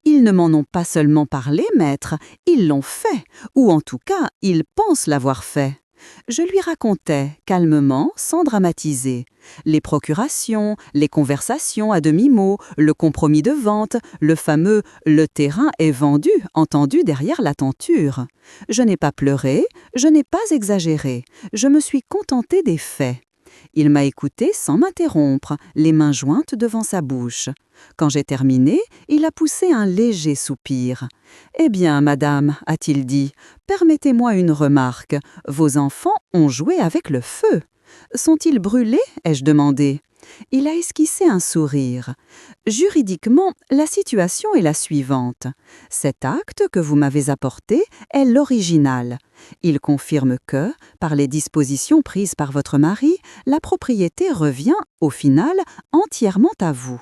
Ils ne m'en ont pas seulement parlé, maître, ils l'ont fait, ou en tout cas, ils pensent l'avoir fait. » Je lui racontais, calmement, sans dramatiser. Les procurations, les conversations à demi-mot, le compromis de vente, le fameux « le terrain est vendu » entendu derrière la tenture. Je n'ai pas pleuré, je n'ai pas exagéré, je me suis contentée des faits. Il m'a écouté sans m'interrompre, les mains jointes devant sa bouche. Quand j'ai terminé, il a poussé un léger soupir. « Eh bien, madame, a-t-il dit, permettez-moi une remarque. Vos enfants ont joué avec le feu. Sont-ils brûlés ?» ai-je demandé. Il a esquissé un sourire. « Juridiquement, la situation est la suivante. Cet acte que vous m'avez apporté est l'original. Il confirme que, par les dispositions prises par votre mari, la propriété revient, au final, entièrement à vous.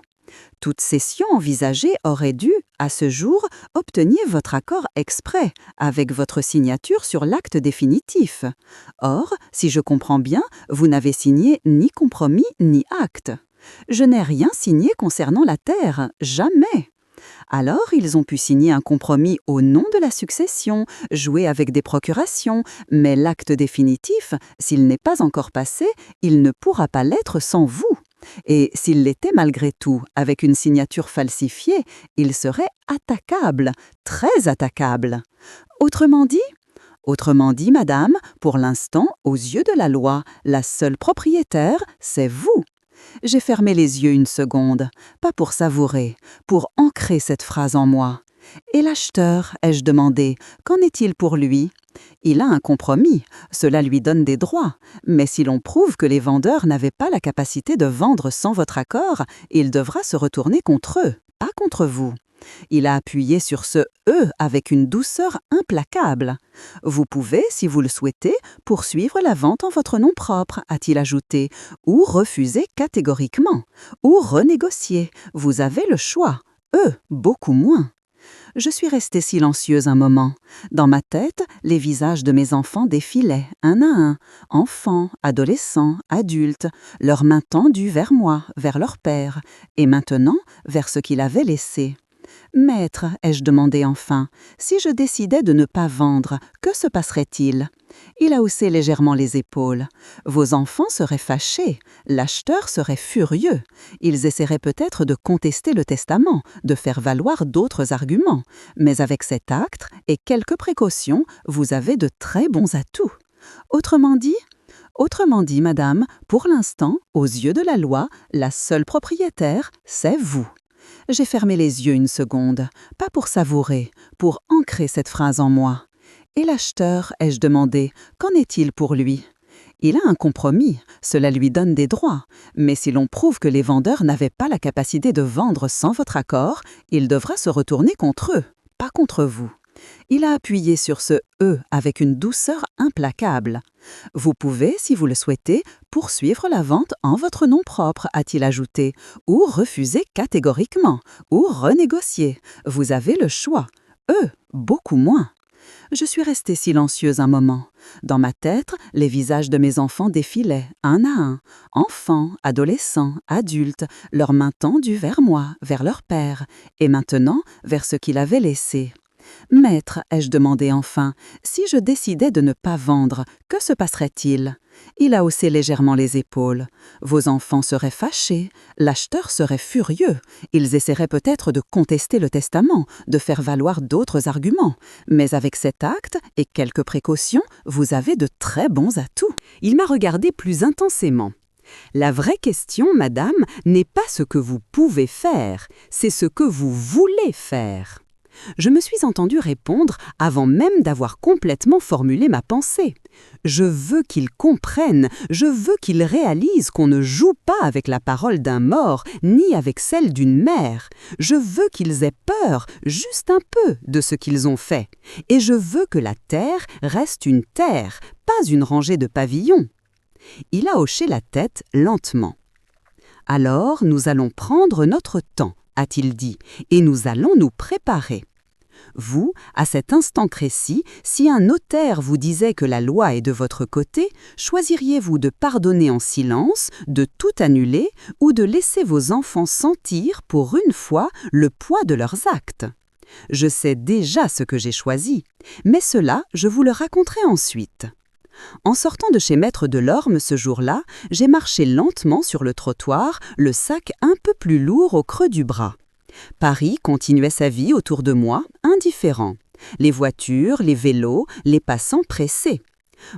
Toute cession envisagée aurait dû, à ce jour, obtenir votre accord exprès, avec votre signature sur l'acte définitif. Or, si je comprends bien, vous n'avez signé ni compromis ni acte. Je n'ai rien signé concernant la terre, jamais. Alors, ils ont pu signer un compromis au nom de la succession, jouer avec des procurations, mais l'acte définitif, s'il n'est pas encore passé, il ne pourra pas l'être sans vous. Et s'il l'était malgré tout, avec une signature falsifiée, il serait attaquable, très attaquable. Autrement dit, madame, pour l'instant, aux yeux de la loi, la seule propriétaire, c'est vous. J'ai fermé les yeux une seconde, pas pour savourer, pour ancrer cette phrase en moi. Et l'acheteur, ai-je demandé, qu'en est-il pour lui ? Il a un compromis, cela lui donne des droits, mais si l'on prouve que les vendeurs n'avaient pas la capacité de vendre sans votre accord, il devra se retourner contre eux, pas contre vous. Il a appuyé sur ce « eux » avec une douceur implacable. « Vous pouvez, si vous le souhaitez, poursuivre la vente en votre nom propre », a-t-il ajouté, « ou refuser catégoriquement, ou renégocier. Vous avez le choix. Eux, beaucoup moins. » Je suis restée silencieuse un moment. Dans ma tête, les visages de mes enfants défilaient, un à un, enfants, adolescents, adultes, leurs mains tendues vers moi, vers leur père, et maintenant vers ce qu'il avait laissé. « Maître, ai-je demandé enfin, si je décidais de ne pas vendre, que se passerait-il » Il a haussé légèrement les épaules. « Vos enfants seraient fâchés, l'acheteur serait furieux. Ils essaieraient peut-être de contester le testament, de faire valoir d'autres arguments. Mais avec cet acte et quelques précautions, vous avez de très bons atouts. Autrement dit, madame, pour l'instant, aux yeux de la loi, la seule propriétaire, c'est vous. » J'ai fermé les yeux une seconde, pas pour savourer, pour ancrer cette phrase en moi. Et l'acheteur, ai-je demandé, qu'en est-il pour lui ? Il a un compromis, cela lui donne des droits, mais si l'on prouve que les vendeurs n'avaient pas la capacité de vendre sans votre accord, il devra se retourner contre eux, pas contre vous. Il a appuyé sur ce « eux » avec une douceur implacable. « Vous pouvez, si vous le souhaitez, poursuivre la vente en votre nom propre », a-t-il ajouté, « ou refuser catégoriquement, ou renégocier. Vous avez le choix. Eux, beaucoup moins. » Je suis restée silencieuse un moment. Dans ma tête, les visages de mes enfants défilaient, un à un. Enfants, adolescents, adultes, leurs mains tendues vers moi, vers leur père, et maintenant vers ce qu'il avait laissé. « Maître, ai-je demandé enfin, si je décidais de ne pas vendre, que se passerait-il » Il a haussé légèrement les épaules. « Vos enfants seraient fâchés, l'acheteur serait furieux. Ils essaieraient peut-être de contester le testament, de faire valoir d'autres arguments. Mais avec cet acte et quelques précautions, vous avez de très bons atouts. » Il m'a regardé plus intensément. « La vraie question, madame, n'est pas ce que vous pouvez faire, c'est ce que vous voulez faire. » Je me suis entendue répondre avant même d'avoir complètement formulé ma pensée. Je veux qu'ils comprennent, je veux qu'ils réalisent qu'on ne joue pas avec la parole d'un mort, ni avec celle d'une mère. Je veux qu'ils aient peur, juste un peu, de ce qu'ils ont fait. Et je veux que la terre reste une terre, pas une rangée de pavillons. Il a hoché la tête lentement. « Alors, nous allons prendre notre temps, a-t-il dit, et nous allons nous préparer. Vous, à cet instant précis, si un notaire vous disait que la loi est de votre côté, choisiriez-vous de pardonner en silence, de tout annuler ou de laisser vos enfants sentir, pour une fois, le poids de leurs actes? Je sais déjà ce que j'ai choisi, mais cela, je vous le raconterai ensuite. En sortant de chez Maître Delorme ce jour-là, j'ai marché lentement sur le trottoir, le sac un peu plus lourd au creux du bras. Paris continuait sa vie autour de moi, indifférent. Les voitures, les vélos, les passants pressés.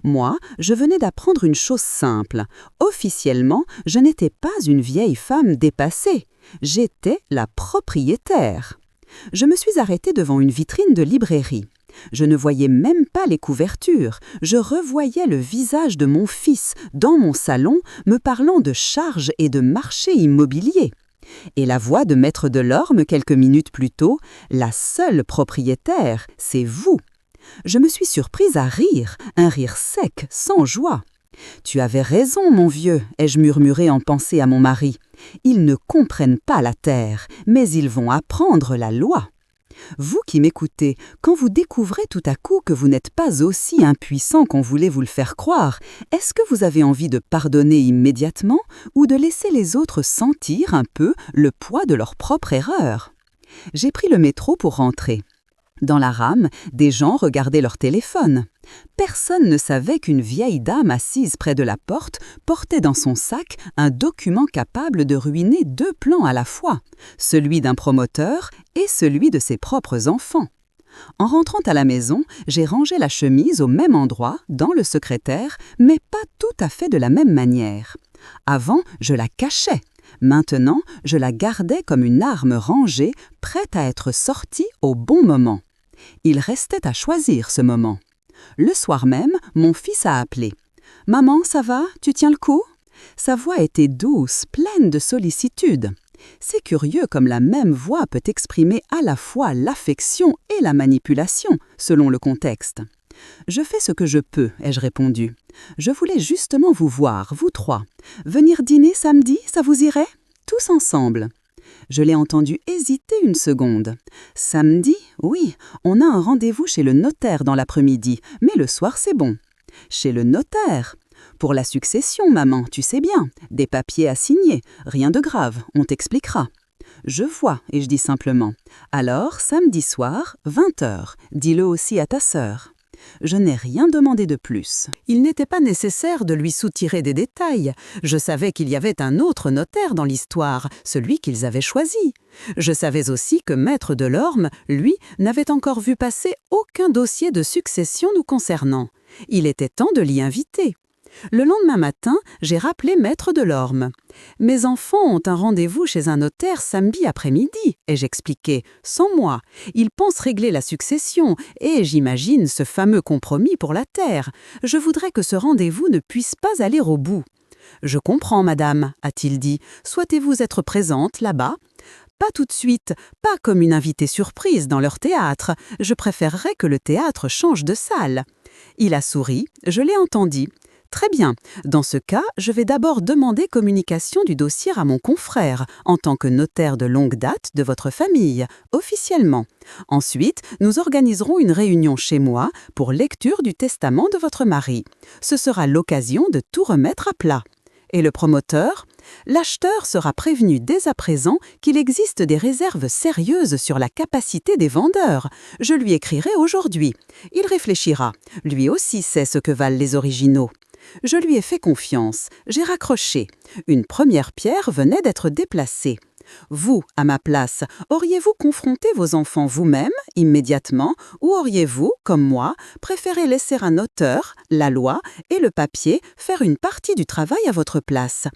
Moi, je venais d'apprendre une chose simple. Officiellement, je n'étais pas une vieille femme dépassée. J'étais la propriétaire. Je me suis arrêtée devant une vitrine de librairie. Je ne voyais même pas les couvertures. Je revoyais le visage de mon fils dans mon salon, me parlant de charges et de marché immobilier. Et la voix de Maître Delorme quelques minutes plus tôt, la seule propriétaire, c'est vous. Je me suis surprise à rire, un rire sec, sans joie. « Tu avais raison, mon vieux », ai-je murmuré en pensée à mon mari. « Ils ne comprennent pas la terre, mais ils vont apprendre la loi. » Vous qui m'écoutez, quand vous découvrez tout à coup que vous n'êtes pas aussi impuissant qu'on voulait vous le faire croire, est-ce que vous avez envie de pardonner immédiatement ou de laisser les autres sentir un peu le poids de leur propre erreur? J'ai pris le métro pour rentrer. Dans la rame, des gens regardaient leur téléphone. Personne ne savait qu'une vieille dame assise près de la porte portait dans son sac un document capable de ruiner 2 plans à la fois, celui d'un promoteur et celui de ses propres enfants. En rentrant à la maison, j'ai rangé la chemise au même endroit, dans le secrétaire, mais pas tout à fait de la même manière. Avant, je la cachais. Maintenant, je la gardais comme une arme rangée, prête à être sortie au bon moment. Il restait à choisir ce moment. Le soir même, mon fils a appelé. « Maman, ça va? Tu tiens le coup ?» Sa voix était douce, pleine de sollicitude. C'est curieux comme la même voix peut exprimer à la fois l'affection et la manipulation, selon le contexte. « Je fais ce que je peux », ai-je répondu. « Je voulais justement vous voir, vous 3. Venir dîner samedi, ça vous irait? Tous ensemble. » Je l'ai entendu hésiter une seconde. « Samedi, oui, on a un rendez-vous chez le notaire dans l'après-midi, mais le soir c'est bon. »« Chez le notaire ? Pour la succession, maman, tu sais bien. Des papiers à signer, rien de grave, on t'expliquera. » Je vois, et je dis simplement. « Alors, samedi soir, 20h, dis-le aussi à ta sœur. » Je n'ai rien demandé de plus. Il n'était pas nécessaire de lui soutirer des détails. Je savais qu'il y avait un autre notaire dans l'histoire, celui qu'ils avaient choisi. Je savais aussi que Maître Delorme, lui, n'avait encore vu passer aucun dossier de succession nous concernant. Il était temps de l'y inviter. Le lendemain matin, j'ai rappelé Maître Delorme. « Mes enfants ont un rendez-vous chez un notaire samedi après-midi, » ai-je expliqué, sans moi. Ils pensent régler la succession et, j'imagine, ce fameux compromis pour la terre. Je voudrais que ce rendez-vous ne puisse pas aller au bout. « Je comprends, madame, a-t-il dit. Souhaitez-vous être présente là-bas ? » Pas tout de suite, pas comme une invitée surprise dans leur théâtre. Je préférerais que le théâtre change de salle. Il a souri, je l'ai entendu. Très bien. Dans ce cas, je vais d'abord demander communication du dossier à mon confrère, en tant que notaire de longue date de votre famille, officiellement. Ensuite, nous organiserons une réunion chez moi pour lecture du testament de votre mari. Ce sera l'occasion de tout remettre à plat. Et le promoteur? L'acheteur sera prévenu dès à présent qu'il existe des réserves sérieuses sur la capacité des vendeurs. Je lui écrirai aujourd'hui. Il réfléchira. Lui aussi sait ce que valent les originaux. Je lui ai fait confiance. J'ai raccroché. Une première pierre venait d'être déplacée. Vous, à ma place, auriez-vous confronté vos enfants vous-même, immédiatement, ou auriez-vous, comme moi, préféré laisser un auteur, la loi et le papier faire une partie du travail à votre place?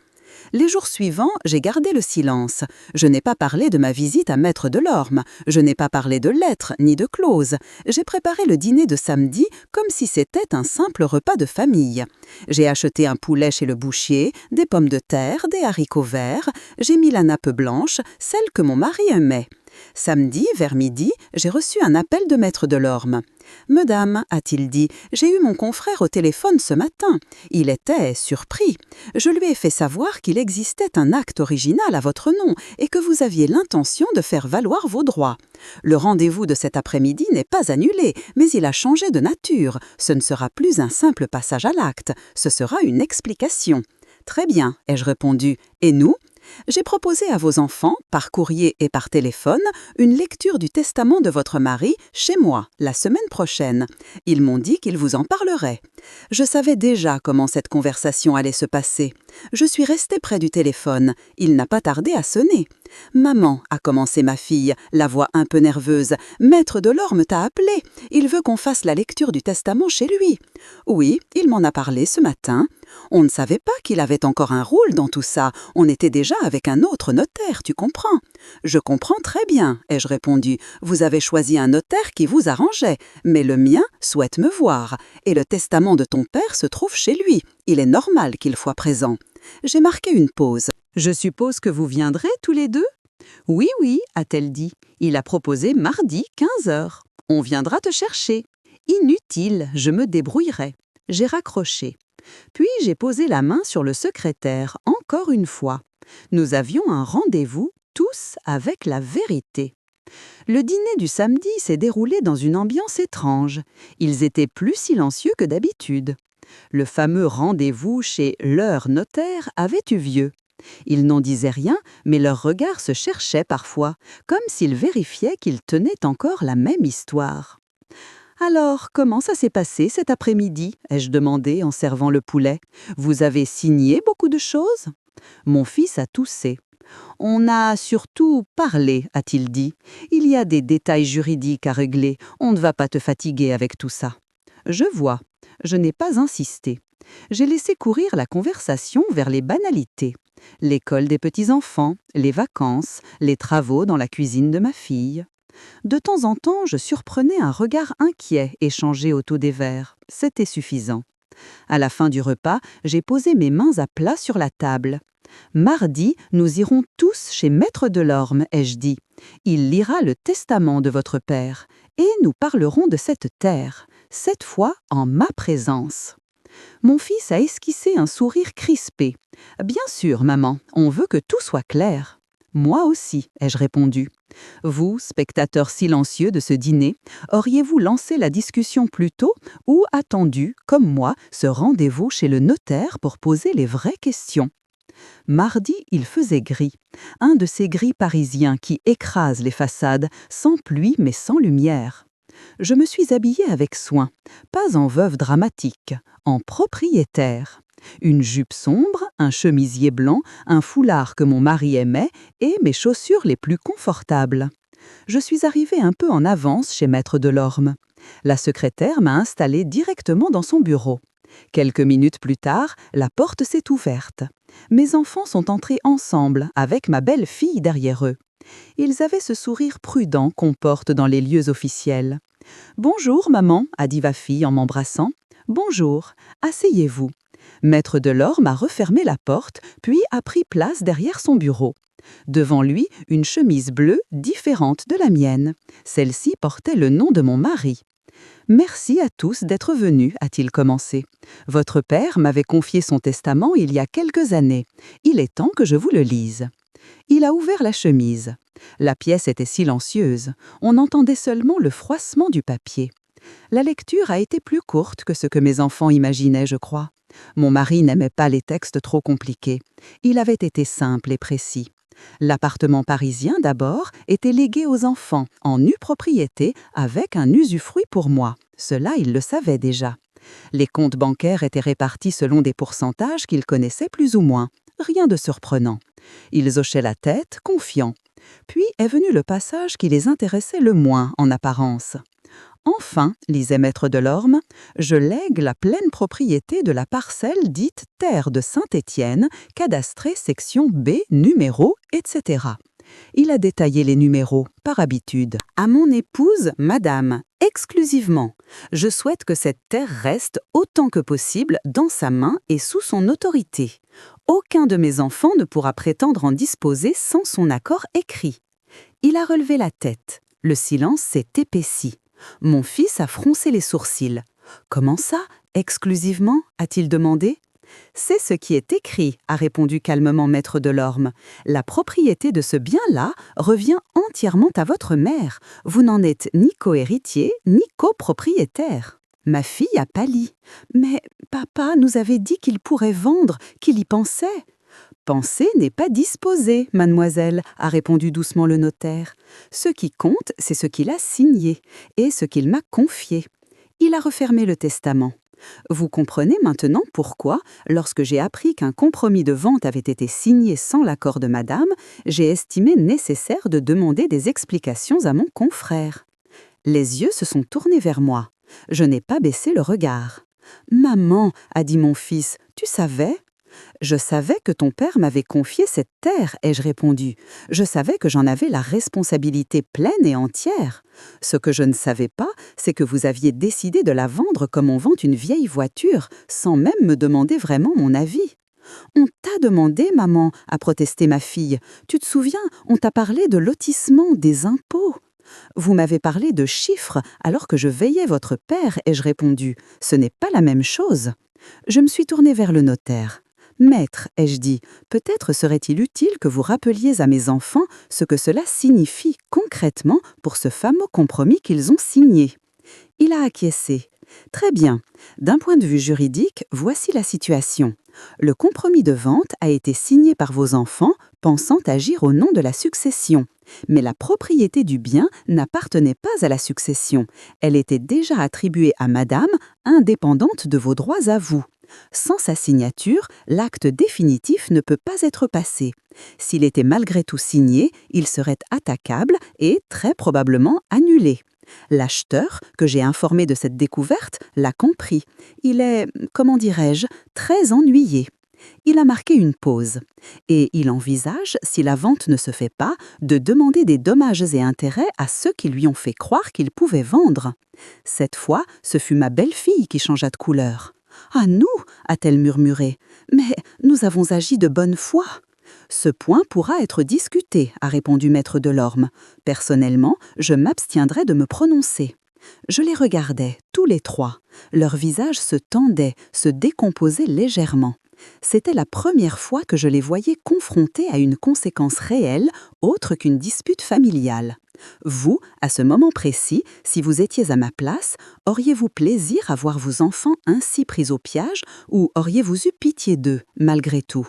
Les jours suivants, j'ai gardé le silence. Je n'ai pas parlé de ma visite à Maître Delorme. Je n'ai pas parlé de lettres ni de clauses. J'ai préparé le dîner de samedi comme si c'était un simple repas de famille. J'ai acheté un poulet chez le boucher, des pommes de terre, des haricots verts. J'ai mis la nappe blanche, celle que mon mari aimait. Samedi, vers midi, j'ai reçu un appel de Maître Delorme. « Madame, a-t-il dit, j'ai eu mon confrère au téléphone ce matin. Il était surpris. Je lui ai fait savoir qu'il existait un acte original à votre nom et que vous aviez l'intention de faire valoir vos droits. Le rendez-vous de cet après-midi n'est pas annulé, mais il a changé de nature. Ce ne sera plus un simple passage à l'acte, ce sera une explication. » « Très bien, ai-je répondu. Et nous ? J'ai proposé à vos enfants, par courrier et par téléphone, une lecture du testament de votre mari chez moi, la semaine prochaine. Ils m'ont dit qu'ils vous en parleraient. Je savais déjà comment cette conversation allait se passer. Je suis restée près du téléphone. Il n'a pas tardé à sonner. « Maman, a commencé ma fille, la voix un peu nerveuse. Maître Delorme t'a appelé. Il veut qu'on fasse la lecture du testament chez lui. » Oui, il m'en a parlé ce matin. On ne savait pas qu'il avait encore un rôle dans tout ça. On était déjà avec un autre notaire, tu comprends? Je comprends très bien, ai-je répondu. Vous avez choisi un notaire qui vous arrangeait, mais le mien souhaite me voir. Et le testament de ton père se trouve chez lui. Il est normal qu'il soit présent. J'ai marqué une pause. Je suppose que vous viendrez tous les deux? Oui, oui, a-t-elle dit. Il a proposé mardi 15 heures. On viendra te chercher. Inutile, je me débrouillerai. J'ai raccroché. Puis j'ai posé la main sur le secrétaire, encore une fois. Nous avions un rendez-vous, tous avec la vérité. Le dîner du samedi s'est déroulé dans une ambiance étrange. Ils étaient plus silencieux que d'habitude. Le fameux rendez-vous chez leur notaire avait eu lieu. Ils n'en disaient rien, mais leurs regards se cherchaient parfois, comme s'ils vérifiaient qu'ils tenaient encore la même histoire. « Alors, comment ça s'est passé cet après-midi » ai-je demandé en servant le poulet. « Vous avez signé beaucoup de choses » Mon fils a toussé. « On a surtout parlé, a-t-il dit. Il y a des détails juridiques à régler. On ne va pas te fatiguer avec tout ça. » Je vois. Je n'ai pas insisté. J'ai laissé courir la conversation vers les banalités. L'école des petits-enfants, les vacances, les travaux dans la cuisine de ma fille. De temps en temps, je surprenais un regard inquiet échangé autour des verres. C'était suffisant. À la fin du repas, j'ai posé mes mains à plat sur la table. « Mardi, nous irons tous chez Maître Delorme, ai-je dit. Il lira le testament de votre père. Et nous parlerons de cette terre, cette fois en ma présence. » Mon fils a esquissé un sourire crispé. « Bien sûr, maman, on veut que tout soit clair. » Moi aussi, ai-je répondu. Vous, spectateur silencieux de ce dîner, auriez-vous lancé la discussion plus tôt ou attendu, comme moi, ce rendez-vous chez le notaire pour poser les vraies questions? Mardi, il faisait gris. Un de ces gris parisiens qui écrasent les façades, sans pluie mais sans lumière. Je me suis habillée avec soin, pas en veuve dramatique, en propriétaire. Une jupe sombre, un chemisier blanc, un foulard que mon mari aimait et mes chaussures les plus confortables. Je suis arrivée un peu en avance chez Maître Delorme. La secrétaire m'a installée directement dans son bureau. Quelques minutes plus tard, la porte s'est ouverte. Mes enfants sont entrés ensemble, avec ma belle-fille derrière eux. Ils avaient ce sourire prudent qu'on porte dans les lieux officiels. « Bonjour, maman » a dit ma fille en m'embrassant. « Bonjour, asseyez-vous. » Maître Delorme a refermé la porte, puis a pris place derrière son bureau. Devant lui, une chemise bleue différente de la mienne. Celle-ci portait le nom de mon mari. Merci à tous d'être venus, a-t-il commencé. Votre père m'avait confié son testament il y a quelques années. Il est temps que je vous le lise. Il a ouvert la chemise. La pièce était silencieuse. On entendait seulement le froissement du papier. La lecture a été plus courte que ce que mes enfants imaginaient, je crois. Mon mari n'aimait pas les textes trop compliqués. Il avait été simple et précis. L'appartement parisien, d'abord, était légué aux enfants, en nue propriété, avec un usufruit pour moi. Cela, ils le savaient déjà. Les comptes bancaires étaient répartis selon des pourcentages qu'ils connaissaient plus ou moins. Rien de surprenant. Ils hochaient la tête, confiants. Puis est venu le passage qui les intéressait le moins en apparence. Enfin, lisait Maître Delorme, je lègue la pleine propriété de la parcelle dite terre de Saint-Étienne, cadastrée section B, numéro, etc. Il a détaillé les numéros, par habitude. À mon épouse, madame, exclusivement. Je souhaite que cette terre reste autant que possible dans sa main et sous son autorité. Aucun de mes enfants ne pourra prétendre en disposer sans son accord écrit. Il a relevé la tête. Le silence s'est épaissi. Mon fils a froncé les sourcils. « Comment ça, exclusivement ?» a-t-il demandé. « C'est ce qui est écrit », a répondu calmement Maître Delorme. « La propriété de ce bien-là revient entièrement à votre mère. Vous n'en êtes ni cohéritier, ni copropriétaire. » Ma fille a pâli. « Mais papa nous avait dit qu'il pourrait vendre, qu'il y pensait. » « Penser n'est pas disposer, mademoiselle, » a répondu doucement le notaire. « Ce qui compte, c'est ce qu'il a signé et ce qu'il m'a confié. » Il a refermé le testament. Vous comprenez maintenant pourquoi, lorsque j'ai appris qu'un compromis de vente avait été signé sans l'accord de madame, j'ai estimé nécessaire de demander des explications à mon confrère. Les yeux se sont tournés vers moi. Je n'ai pas baissé le regard. « Maman, » a dit mon fils, « tu savais ?» « Je savais que ton père m'avait confié cette terre, » ai-je répondu. « Je savais que j'en avais la responsabilité pleine et entière. Ce que je ne savais pas, c'est que vous aviez décidé de la vendre comme on vend une vieille voiture, sans même me demander vraiment mon avis. »« On t'a demandé, maman, » a protesté ma fille. « Tu te souviens, on t'a parlé de lotissement, des impôts. » « Vous m'avez parlé de chiffres alors que je veillais votre père, » ai-je répondu. « Ce n'est pas la même chose. » Je me suis tournée vers le notaire. « Maître, » ai-je dit, « peut-être serait-il utile que vous rappeliez à mes enfants ce que cela signifie concrètement pour ce fameux compromis qu'ils ont signé. » Il a acquiescé. « Très bien. D'un point de vue juridique, voici la situation. Le compromis de vente a été signé par vos enfants, pensant agir au nom de la succession. Mais la propriété du bien n'appartenait pas à la succession. Elle était déjà attribuée à madame, indépendante de vos droits à vous. Sans sa signature, l'acte définitif ne peut pas être passé. S'il était malgré tout signé, il serait attaquable et très probablement annulé. L'acheteur, que j'ai informé de cette découverte, l'a compris. Il est, comment dirais-je, très ennuyé. Il a marqué une pause. Et il envisage, si la vente ne se fait pas, de demander des dommages et intérêts à ceux qui lui ont fait croire qu'il pouvait vendre. Cette fois, ce fut ma belle-fille qui changea de couleur. « À nous » a-t-elle murmuré. « Mais nous avons agi de bonne foi. » « Ce point pourra être discuté, » a répondu Maître Delorme. « Personnellement, je m'abstiendrai de me prononcer. » Je les regardais, tous les trois. Leurs visages se tendaient, se décomposaient légèrement. C'était la première fois que je les voyais confrontés à une conséquence réelle, autre qu'une dispute familiale. Vous, à ce moment précis, si vous étiez à ma place, auriez-vous plaisir à voir vos enfants ainsi pris au piège ou auriez-vous eu pitié d'eux, malgré tout ?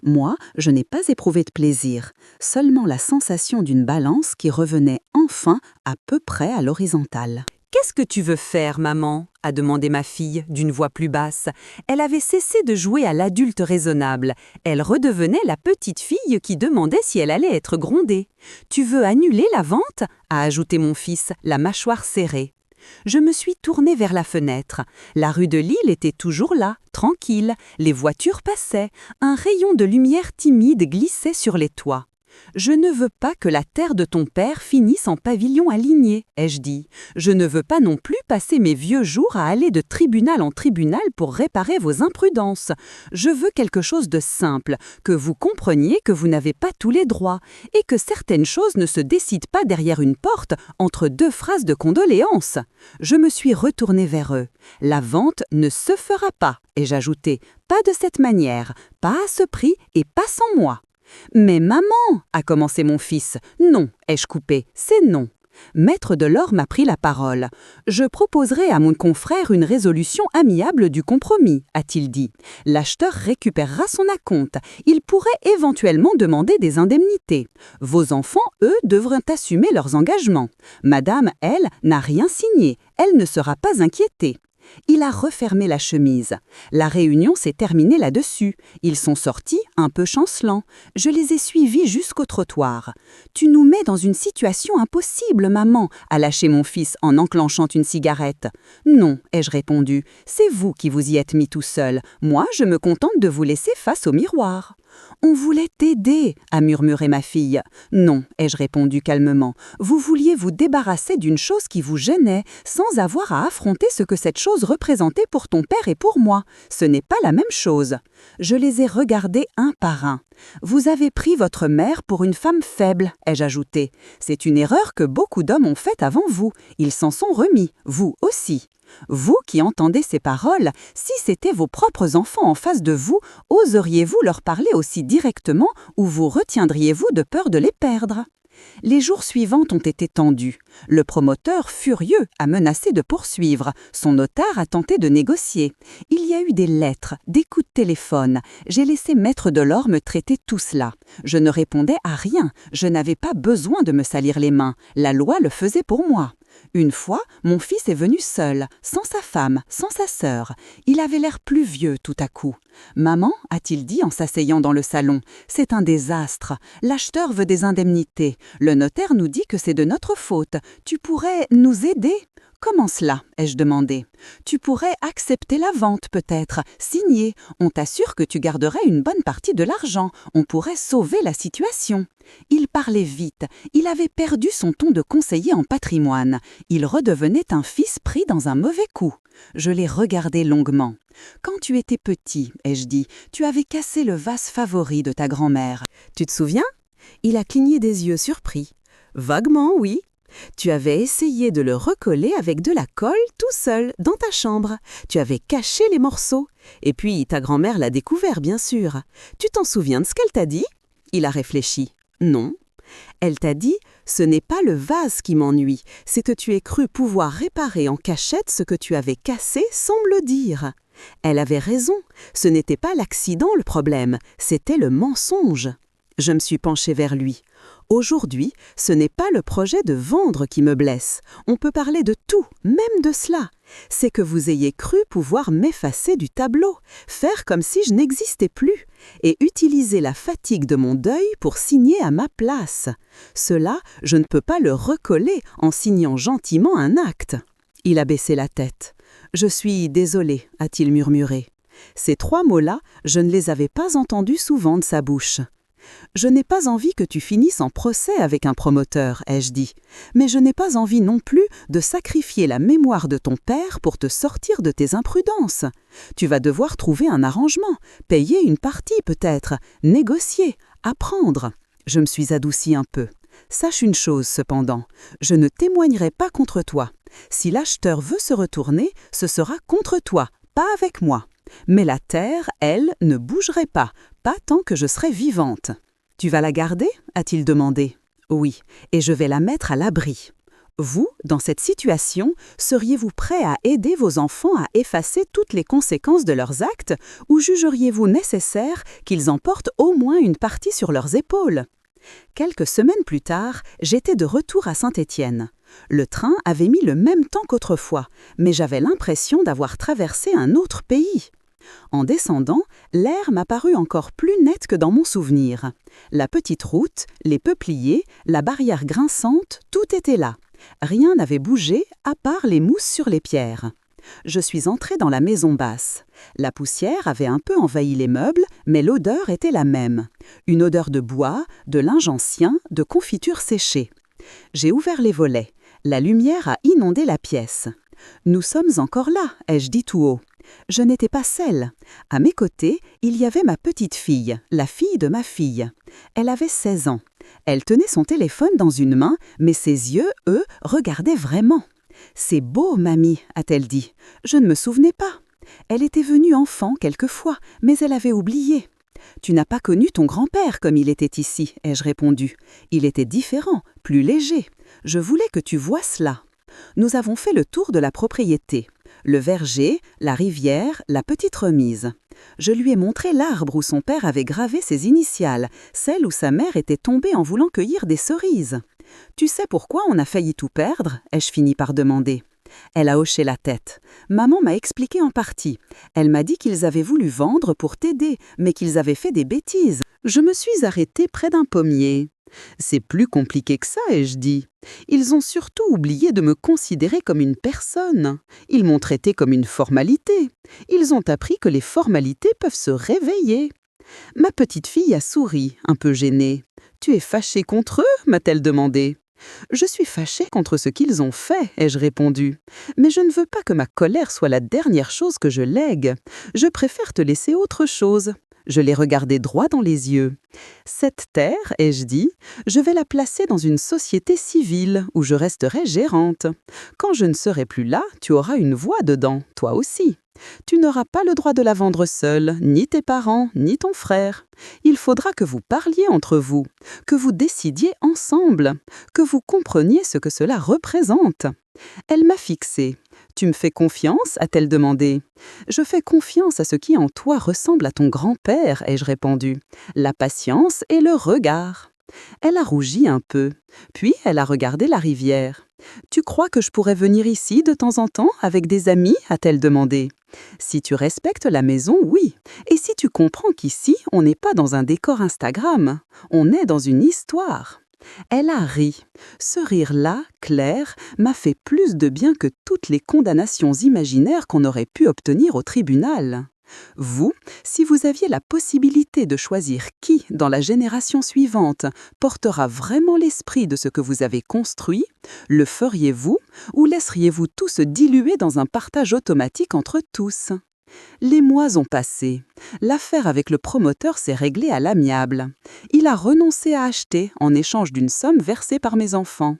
Moi, je n'ai pas éprouvé de plaisir, seulement la sensation d'une balance qui revenait enfin à peu près à l'horizontale. « Qu'est-ce que tu veux faire, maman ?» a demandé ma fille, d'une voix plus basse. Elle avait cessé de jouer à l'adulte raisonnable. Elle redevenait la petite fille qui demandait si elle allait être grondée. « Tu veux annuler la vente ?» a ajouté mon fils, la mâchoire serrée. Je me suis tournée vers la fenêtre. La rue de Lille était toujours là, tranquille. Les voitures passaient. Un rayon de lumière timide glissait sur les toits. Je ne veux pas que la terre de ton père finisse en pavillon aligné, ai-je dit. Je ne veux pas non plus passer mes vieux jours à aller de tribunal en tribunal pour réparer vos imprudences. Je veux quelque chose de simple, que vous compreniez que vous n'avez pas tous les droits, et que certaines choses ne se décident pas derrière une porte entre deux phrases de condoléances. Je me suis retournée vers eux. La vente ne se fera pas, ai-je ajouté. Pas de cette manière, pas à ce prix et pas sans moi. Mais maman, a commencé mon fils. Non, ai-je coupé, c'est non. Maître Delorme m'a pris la parole. Je proposerai à mon confrère une résolution amiable du compromis, a-t-il dit. L'acheteur récupérera son acompte. Il pourrait éventuellement demander des indemnités. Vos enfants, eux, devront assumer leurs engagements. Madame, elle, n'a rien signé. Elle ne sera pas inquiétée. Il a refermé la chemise. La réunion s'est terminée là-dessus. Ils sont sortis, un peu chancelants. Je les ai suivis jusqu'au trottoir. « Tu nous mets dans une situation impossible, maman », a lâché mon fils en enclenchant une cigarette. « Non », ai-je répondu, « c'est vous qui vous y êtes mis tout seul. Moi, je me contente de vous laisser face au miroir. » « On voulait t'aider », a murmuré ma fille. « Non », ai-je répondu calmement, « vous vouliez vous débarrasser d'une chose qui vous gênait, sans avoir à affronter ce que cette chose représentait pour ton père et pour moi. Ce n'est pas la même chose. » Je les ai regardés un par un. « Vous avez pris votre mère pour une femme faible », ai-je ajouté. « C'est une erreur que beaucoup d'hommes ont faite avant vous. Ils s'en sont remis, vous aussi. » Vous qui entendez ces paroles, si c'était vos propres enfants en face de vous, oseriez-vous leur parler aussi directement ou vous retiendriez-vous de peur de les perdre ? Les jours suivants ont été tendus. Le promoteur, furieux, a menacé de poursuivre. Son notaire a tenté de négocier. Il y a eu des lettres, des coups de téléphone. J'ai laissé Maître Delorme traiter tout cela. Je ne répondais à rien. Je n'avais pas besoin de me salir les mains. La loi le faisait pour moi. Une fois, mon fils est venu seul, sans sa femme, sans sa sœur. Il avait l'air plus vieux tout à coup. « Maman, a-t-il dit en s'asseyant dans le salon, c'est un désastre. L'acheteur veut des indemnités. Le notaire nous dit que c'est de notre faute. Tu pourrais nous aider ?» « Comment cela ?» ai-je demandé. « Tu pourrais accepter la vente peut-être, signer. On t'assure que tu garderais une bonne partie de l'argent. On pourrait sauver la situation. » Il parlait vite. Il avait perdu son ton de conseiller en patrimoine. Il redevenait un fils pris dans un mauvais coup. Je l'ai regardé longuement. « Quand tu étais petit, ai-je dit, tu avais cassé le vase favori de ta grand-mère. Tu te souviens ?» Il a cligné des yeux surpris. « Vaguement, oui. » Tu avais essayé de le recoller avec de la colle tout seul, dans ta chambre. Tu avais caché les morceaux. Et puis ta grand-mère l'a découvert, bien sûr. Tu t'en souviens de ce qu'elle t'a dit ? Il a réfléchi. Non. Elle t'a dit « Ce n'est pas le vase qui m'ennuie, c'est que tu aies cru pouvoir réparer en cachette ce que tu avais cassé sans me le dire. » Elle avait raison. Ce n'était pas l'accident le problème, c'était le mensonge. Je me suis penchée vers lui. Aujourd'hui, ce n'est pas le projet de vendre qui me blesse. On peut parler de tout, même de cela. C'est que vous ayez cru pouvoir m'effacer du tableau, faire comme si je n'existais plus, et utiliser la fatigue de mon deuil pour signer à ma place. Cela, je ne peux pas le recoller en signant gentiment un acte. Il a baissé la tête. « Je suis désolé », a-t-il murmuré. Ces 3 mots-là, je ne les avais pas entendus souvent de sa bouche. Je n'ai pas envie que tu finisses en procès avec un promoteur, ai-je dit. Mais je n'ai pas envie non plus de sacrifier la mémoire de ton père pour te sortir de tes imprudences. Tu vas devoir trouver un arrangement, payer une partie peut-être, négocier, apprendre. Je me suis adoucie un peu. Sache une chose cependant, je ne témoignerai pas contre toi. Si l'acheteur veut se retourner, ce sera contre toi, pas avec moi. Mais la terre, elle, ne bougerait pas tant que je serai vivante. « Tu vas la garder ?» a-t-il demandé. « Oui, et je vais la mettre à l'abri. » Vous, dans cette situation, seriez-vous prêt à aider vos enfants à effacer toutes les conséquences de leurs actes ou jugeriez-vous nécessaire qu'ils en portent au moins une partie sur leurs épaules ? Quelques semaines plus tard, j'étais de retour à Saint-Étienne. Le train avait mis le même temps qu'autrefois, mais j'avais l'impression d'avoir traversé un autre pays. En descendant, l'air m'apparut encore plus net que dans mon souvenir. La petite route, les peupliers, la barrière grinçante, tout était là. Rien n'avait bougé à part les mousses sur les pierres. Je suis entrée dans la maison basse. La poussière avait un peu envahi les meubles, mais l'odeur était la même. Une odeur de bois, de linge ancien, de confiture séchée. J'ai ouvert les volets. La lumière a inondé la pièce. « Nous sommes encore là », ai-je dit tout haut. Je n'étais pas seule. À mes côtés, il y avait ma petite fille, la fille de ma fille. Elle avait 16 ans. Elle tenait son téléphone dans une main, mais ses yeux, eux, regardaient vraiment. « C'est beau, mamie », a-t-elle dit. Je ne me souvenais pas. Elle était venue enfant quelquefois, mais elle avait oublié. « Tu n'as pas connu ton grand-père comme il était ici », ai-je répondu. Il était différent, plus léger. Je voulais que tu vois cela. Nous avons fait le tour de la propriété. Le verger, la rivière, la petite remise. Je lui ai montré l'arbre où son père avait gravé ses initiales, celle où sa mère était tombée en voulant cueillir des cerises. « Tu sais pourquoi on a failli tout perdre ?» ai-je fini par demander. Elle a hoché la tête. Maman m'a expliqué en partie. Elle m'a dit qu'ils avaient voulu vendre pour t'aider, mais qu'ils avaient fait des bêtises. Je me suis arrêtée près d'un pommier. C'est plus compliqué que ça, ai-je dit. Ils ont surtout oublié de me considérer comme une personne. Ils m'ont traité comme une formalité. Ils ont appris que les formalités peuvent se réveiller. Ma petite fille a souri, un peu gênée. « Tu es fâchée contre eux ?» m'a-t-elle demandé. « Je suis fâchée contre ce qu'ils ont fait », ai-je répondu. « Mais je ne veux pas que ma colère soit la dernière chose que je lègue. Je préfère te laisser autre chose. » Je l'ai regardé droit dans les yeux. « Cette terre, ai-je dit, je vais la placer dans une société civile où je resterai gérante. Quand je ne serai plus là, tu auras une voix dedans, toi aussi. Tu n'auras pas le droit de la vendre seule, ni tes parents, ni ton frère. Il faudra que vous parliez entre vous, que vous décidiez ensemble, que vous compreniez ce que cela représente. » Elle m'a fixée. « Tu me fais confiance ?» a-t-elle demandé. « Je fais confiance à ce qui en toi ressemble à ton grand-père » ai-je répondu. « La patience et le regard. » Elle a rougi un peu. Puis elle a regardé la rivière. « Tu crois que je pourrais venir ici de temps en temps avec des amis ?» a-t-elle demandé. « Si tu respectes la maison, oui. Et si tu comprends qu'ici, on n'est pas dans un décor Instagram, on est dans une histoire. » Elle a ri. Ce rire-là, clair, m'a fait plus de bien que toutes les condamnations imaginaires qu'on aurait pu obtenir au tribunal. Vous, si vous aviez la possibilité de choisir qui, dans la génération suivante, portera vraiment l'esprit de ce que vous avez construit, le feriez-vous ou laisseriez-vous tout se diluer dans un partage automatique entre tous ? Les mois ont passé. L'affaire avec le promoteur s'est réglée à l'amiable. Il a renoncé à acheter en échange d'une somme versée par mes enfants.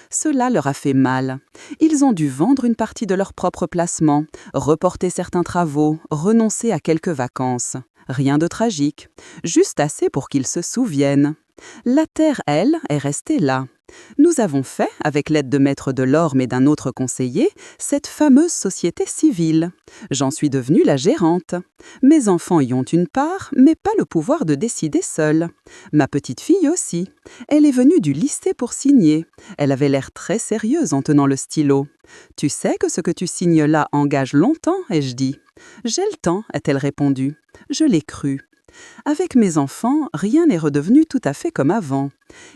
Cela leur a fait mal. Ils ont dû vendre une partie de leur propre placement, reporter certains travaux, renoncer à quelques vacances. Rien de tragique, juste assez pour qu'ils se souviennent. La terre, elle, est restée là. Nous avons fait, avec l'aide de Maître Delorme et d'un autre conseiller, cette fameuse société civile. J'en suis devenue la gérante. Mes enfants y ont une part, mais pas le pouvoir de décider seule. Ma petite fille aussi. Elle est venue du lycée pour signer. Elle avait l'air très sérieuse en tenant le stylo. « Tu sais que ce que tu signes là engage longtemps ?» ai-je dit. « J'ai le temps » a-t-elle répondu. Je l'ai cru. Avec mes enfants, rien n'est redevenu tout à fait comme avant.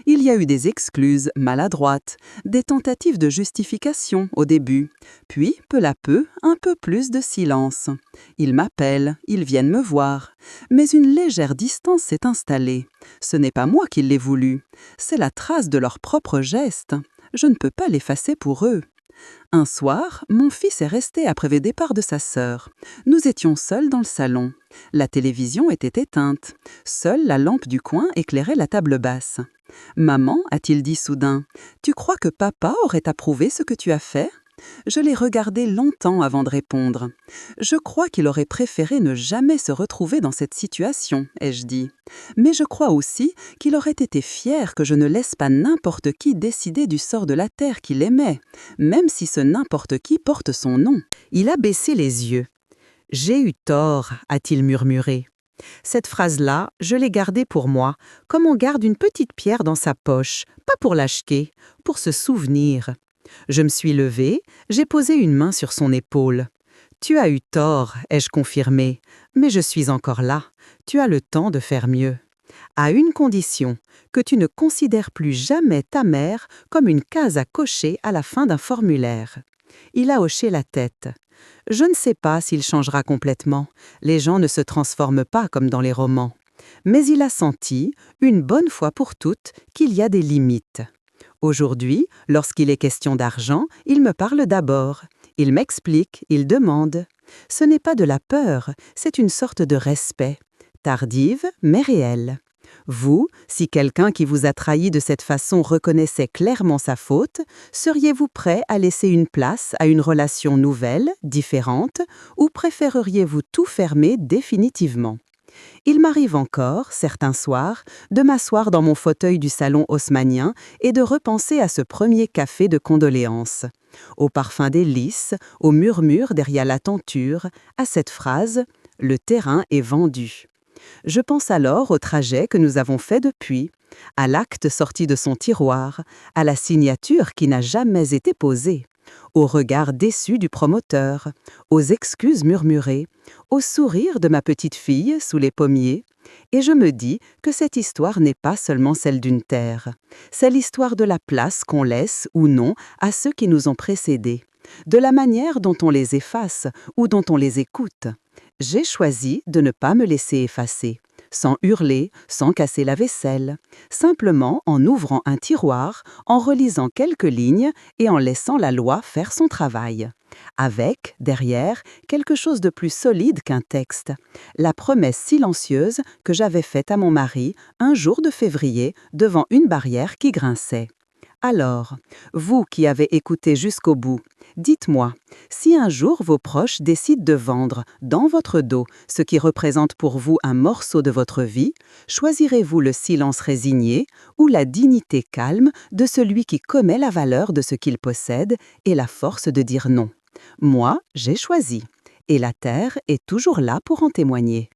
Il y a eu des excuses maladroites, des tentatives de justification au début, puis, peu à peu, un peu plus de silence. Ils m'appellent, ils viennent me voir, mais une légère distance s'est installée. Ce n'est pas moi qui l'ai voulu, c'est la trace de leurs propres gestes. Je ne peux pas l'effacer pour eux. Un soir, mon fils est resté après le départ de sa sœur. Nous étions seuls dans le salon. La télévision était éteinte. Seule la lampe du coin éclairait la table basse. « Maman, a-t-il dit soudain, tu crois que papa aurait approuvé ce que tu as fait ?» Je l'ai regardé longtemps avant de répondre. « Je crois qu'il aurait préféré ne jamais se retrouver dans cette situation, » ai-je dit. « Mais je crois aussi qu'il aurait été fier que je ne laisse pas n'importe qui décider du sort de la terre qu'il aimait, même si ce n'importe qui porte son nom. » Il a baissé les yeux. « J'ai eu tort, » a-t-il murmuré. Cette phrase-là, je l'ai gardée pour moi, comme on garde une petite pierre dans sa poche, pas pour l'acheter, pour se souvenir. Je me suis levée, j'ai posé une main sur son épaule. « Tu as eu tort, » ai-je confirmé, « mais je suis encore là. Tu as le temps de faire mieux. À une condition, que tu ne considères plus jamais ta mère comme une case à cocher à la fin d'un formulaire. » Il a hoché la tête. Je ne sais pas s'il changera complètement. Les gens ne se transforment pas comme dans les romans. Mais il a senti, une bonne fois pour toutes, qu'il y a des limites. Aujourd'hui, lorsqu'il est question d'argent, il me parle d'abord. Il m'explique, il demande. Ce n'est pas de la peur, c'est une sorte de respect. Tardive, mais réelle. Vous, si quelqu'un qui vous a trahi de cette façon reconnaissait clairement sa faute, seriez-vous prêt à laisser une place à une relation nouvelle, différente, ou préféreriez-vous tout fermer définitivement ? Il m'arrive encore, certains soirs, de m'asseoir dans mon fauteuil du salon haussmannien et de repenser à ce premier café de condoléances. Au parfum des lys, au murmure derrière la tenture, à cette phrase « Le terrain est vendu ». Je pense alors au trajet que nous avons fait depuis, à l'acte sorti de son tiroir, à la signature qui n'a jamais été posée, au regard déçu du promoteur, aux excuses murmurées, au sourire de ma petite fille sous les pommiers, et je me dis que cette histoire n'est pas seulement celle d'une terre, c'est l'histoire de la place qu'on laisse ou non à ceux qui nous ont précédés, de la manière dont on les efface ou dont on les écoute. J'ai choisi de ne pas me laisser effacer, sans hurler, sans casser la vaisselle, simplement en ouvrant un tiroir, en relisant quelques lignes et en laissant la loi faire son travail. Avec, derrière, quelque chose de plus solide qu'un texte, la promesse silencieuse que j'avais faite à mon mari un jour de février devant une barrière qui grinçait. Alors, vous qui avez écouté jusqu'au bout, dites-moi, si un jour vos proches décident de vendre, dans votre dos, ce qui représente pour vous un morceau de votre vie, choisirez-vous le silence résigné ou la dignité calme de celui qui commet la valeur de ce qu'il possède et la force de dire non ? Moi, j'ai choisi. Et la terre est toujours là pour en témoigner.